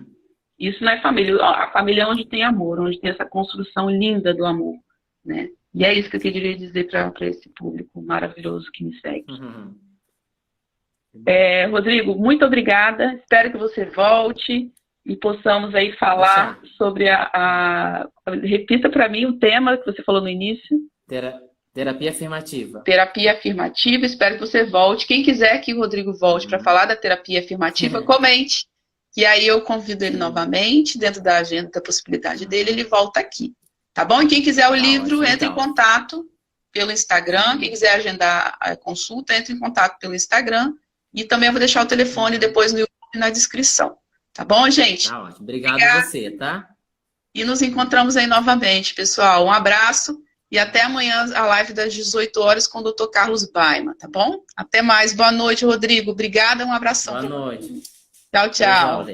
Isso não é família. A família é onde tem amor, onde tem essa construção linda do amor, né? E é isso que eu queria dizer para esse público maravilhoso que me segue. Rodrigo, muito obrigada. Espero que você volte e possamos aí falar sobre repita para mim o tema que você falou no início. Terapia afirmativa. Terapia afirmativa, espero que você volte. Quem quiser que o Rodrigo volte para falar da terapia afirmativa, comente. E aí eu convido ele novamente, dentro da agenda, da possibilidade dele, ele volta aqui. Tá bom? E quem quiser o livro, entre em contato pelo Instagram. Quem quiser agendar a consulta, entre em contato pelo Instagram. E também eu vou deixar o telefone depois no YouTube na descrição. Tá bom, gente? Tá ótimo. Obrigado a você, tá? E nos encontramos aí novamente, pessoal. Um abraço. E até amanhã, a live das 18 horas com o Dr. Carlos Baima, tá bom? Até mais. Boa noite, Rodrigo. Obrigada, um abração. Boa noite. Tchau, tchau.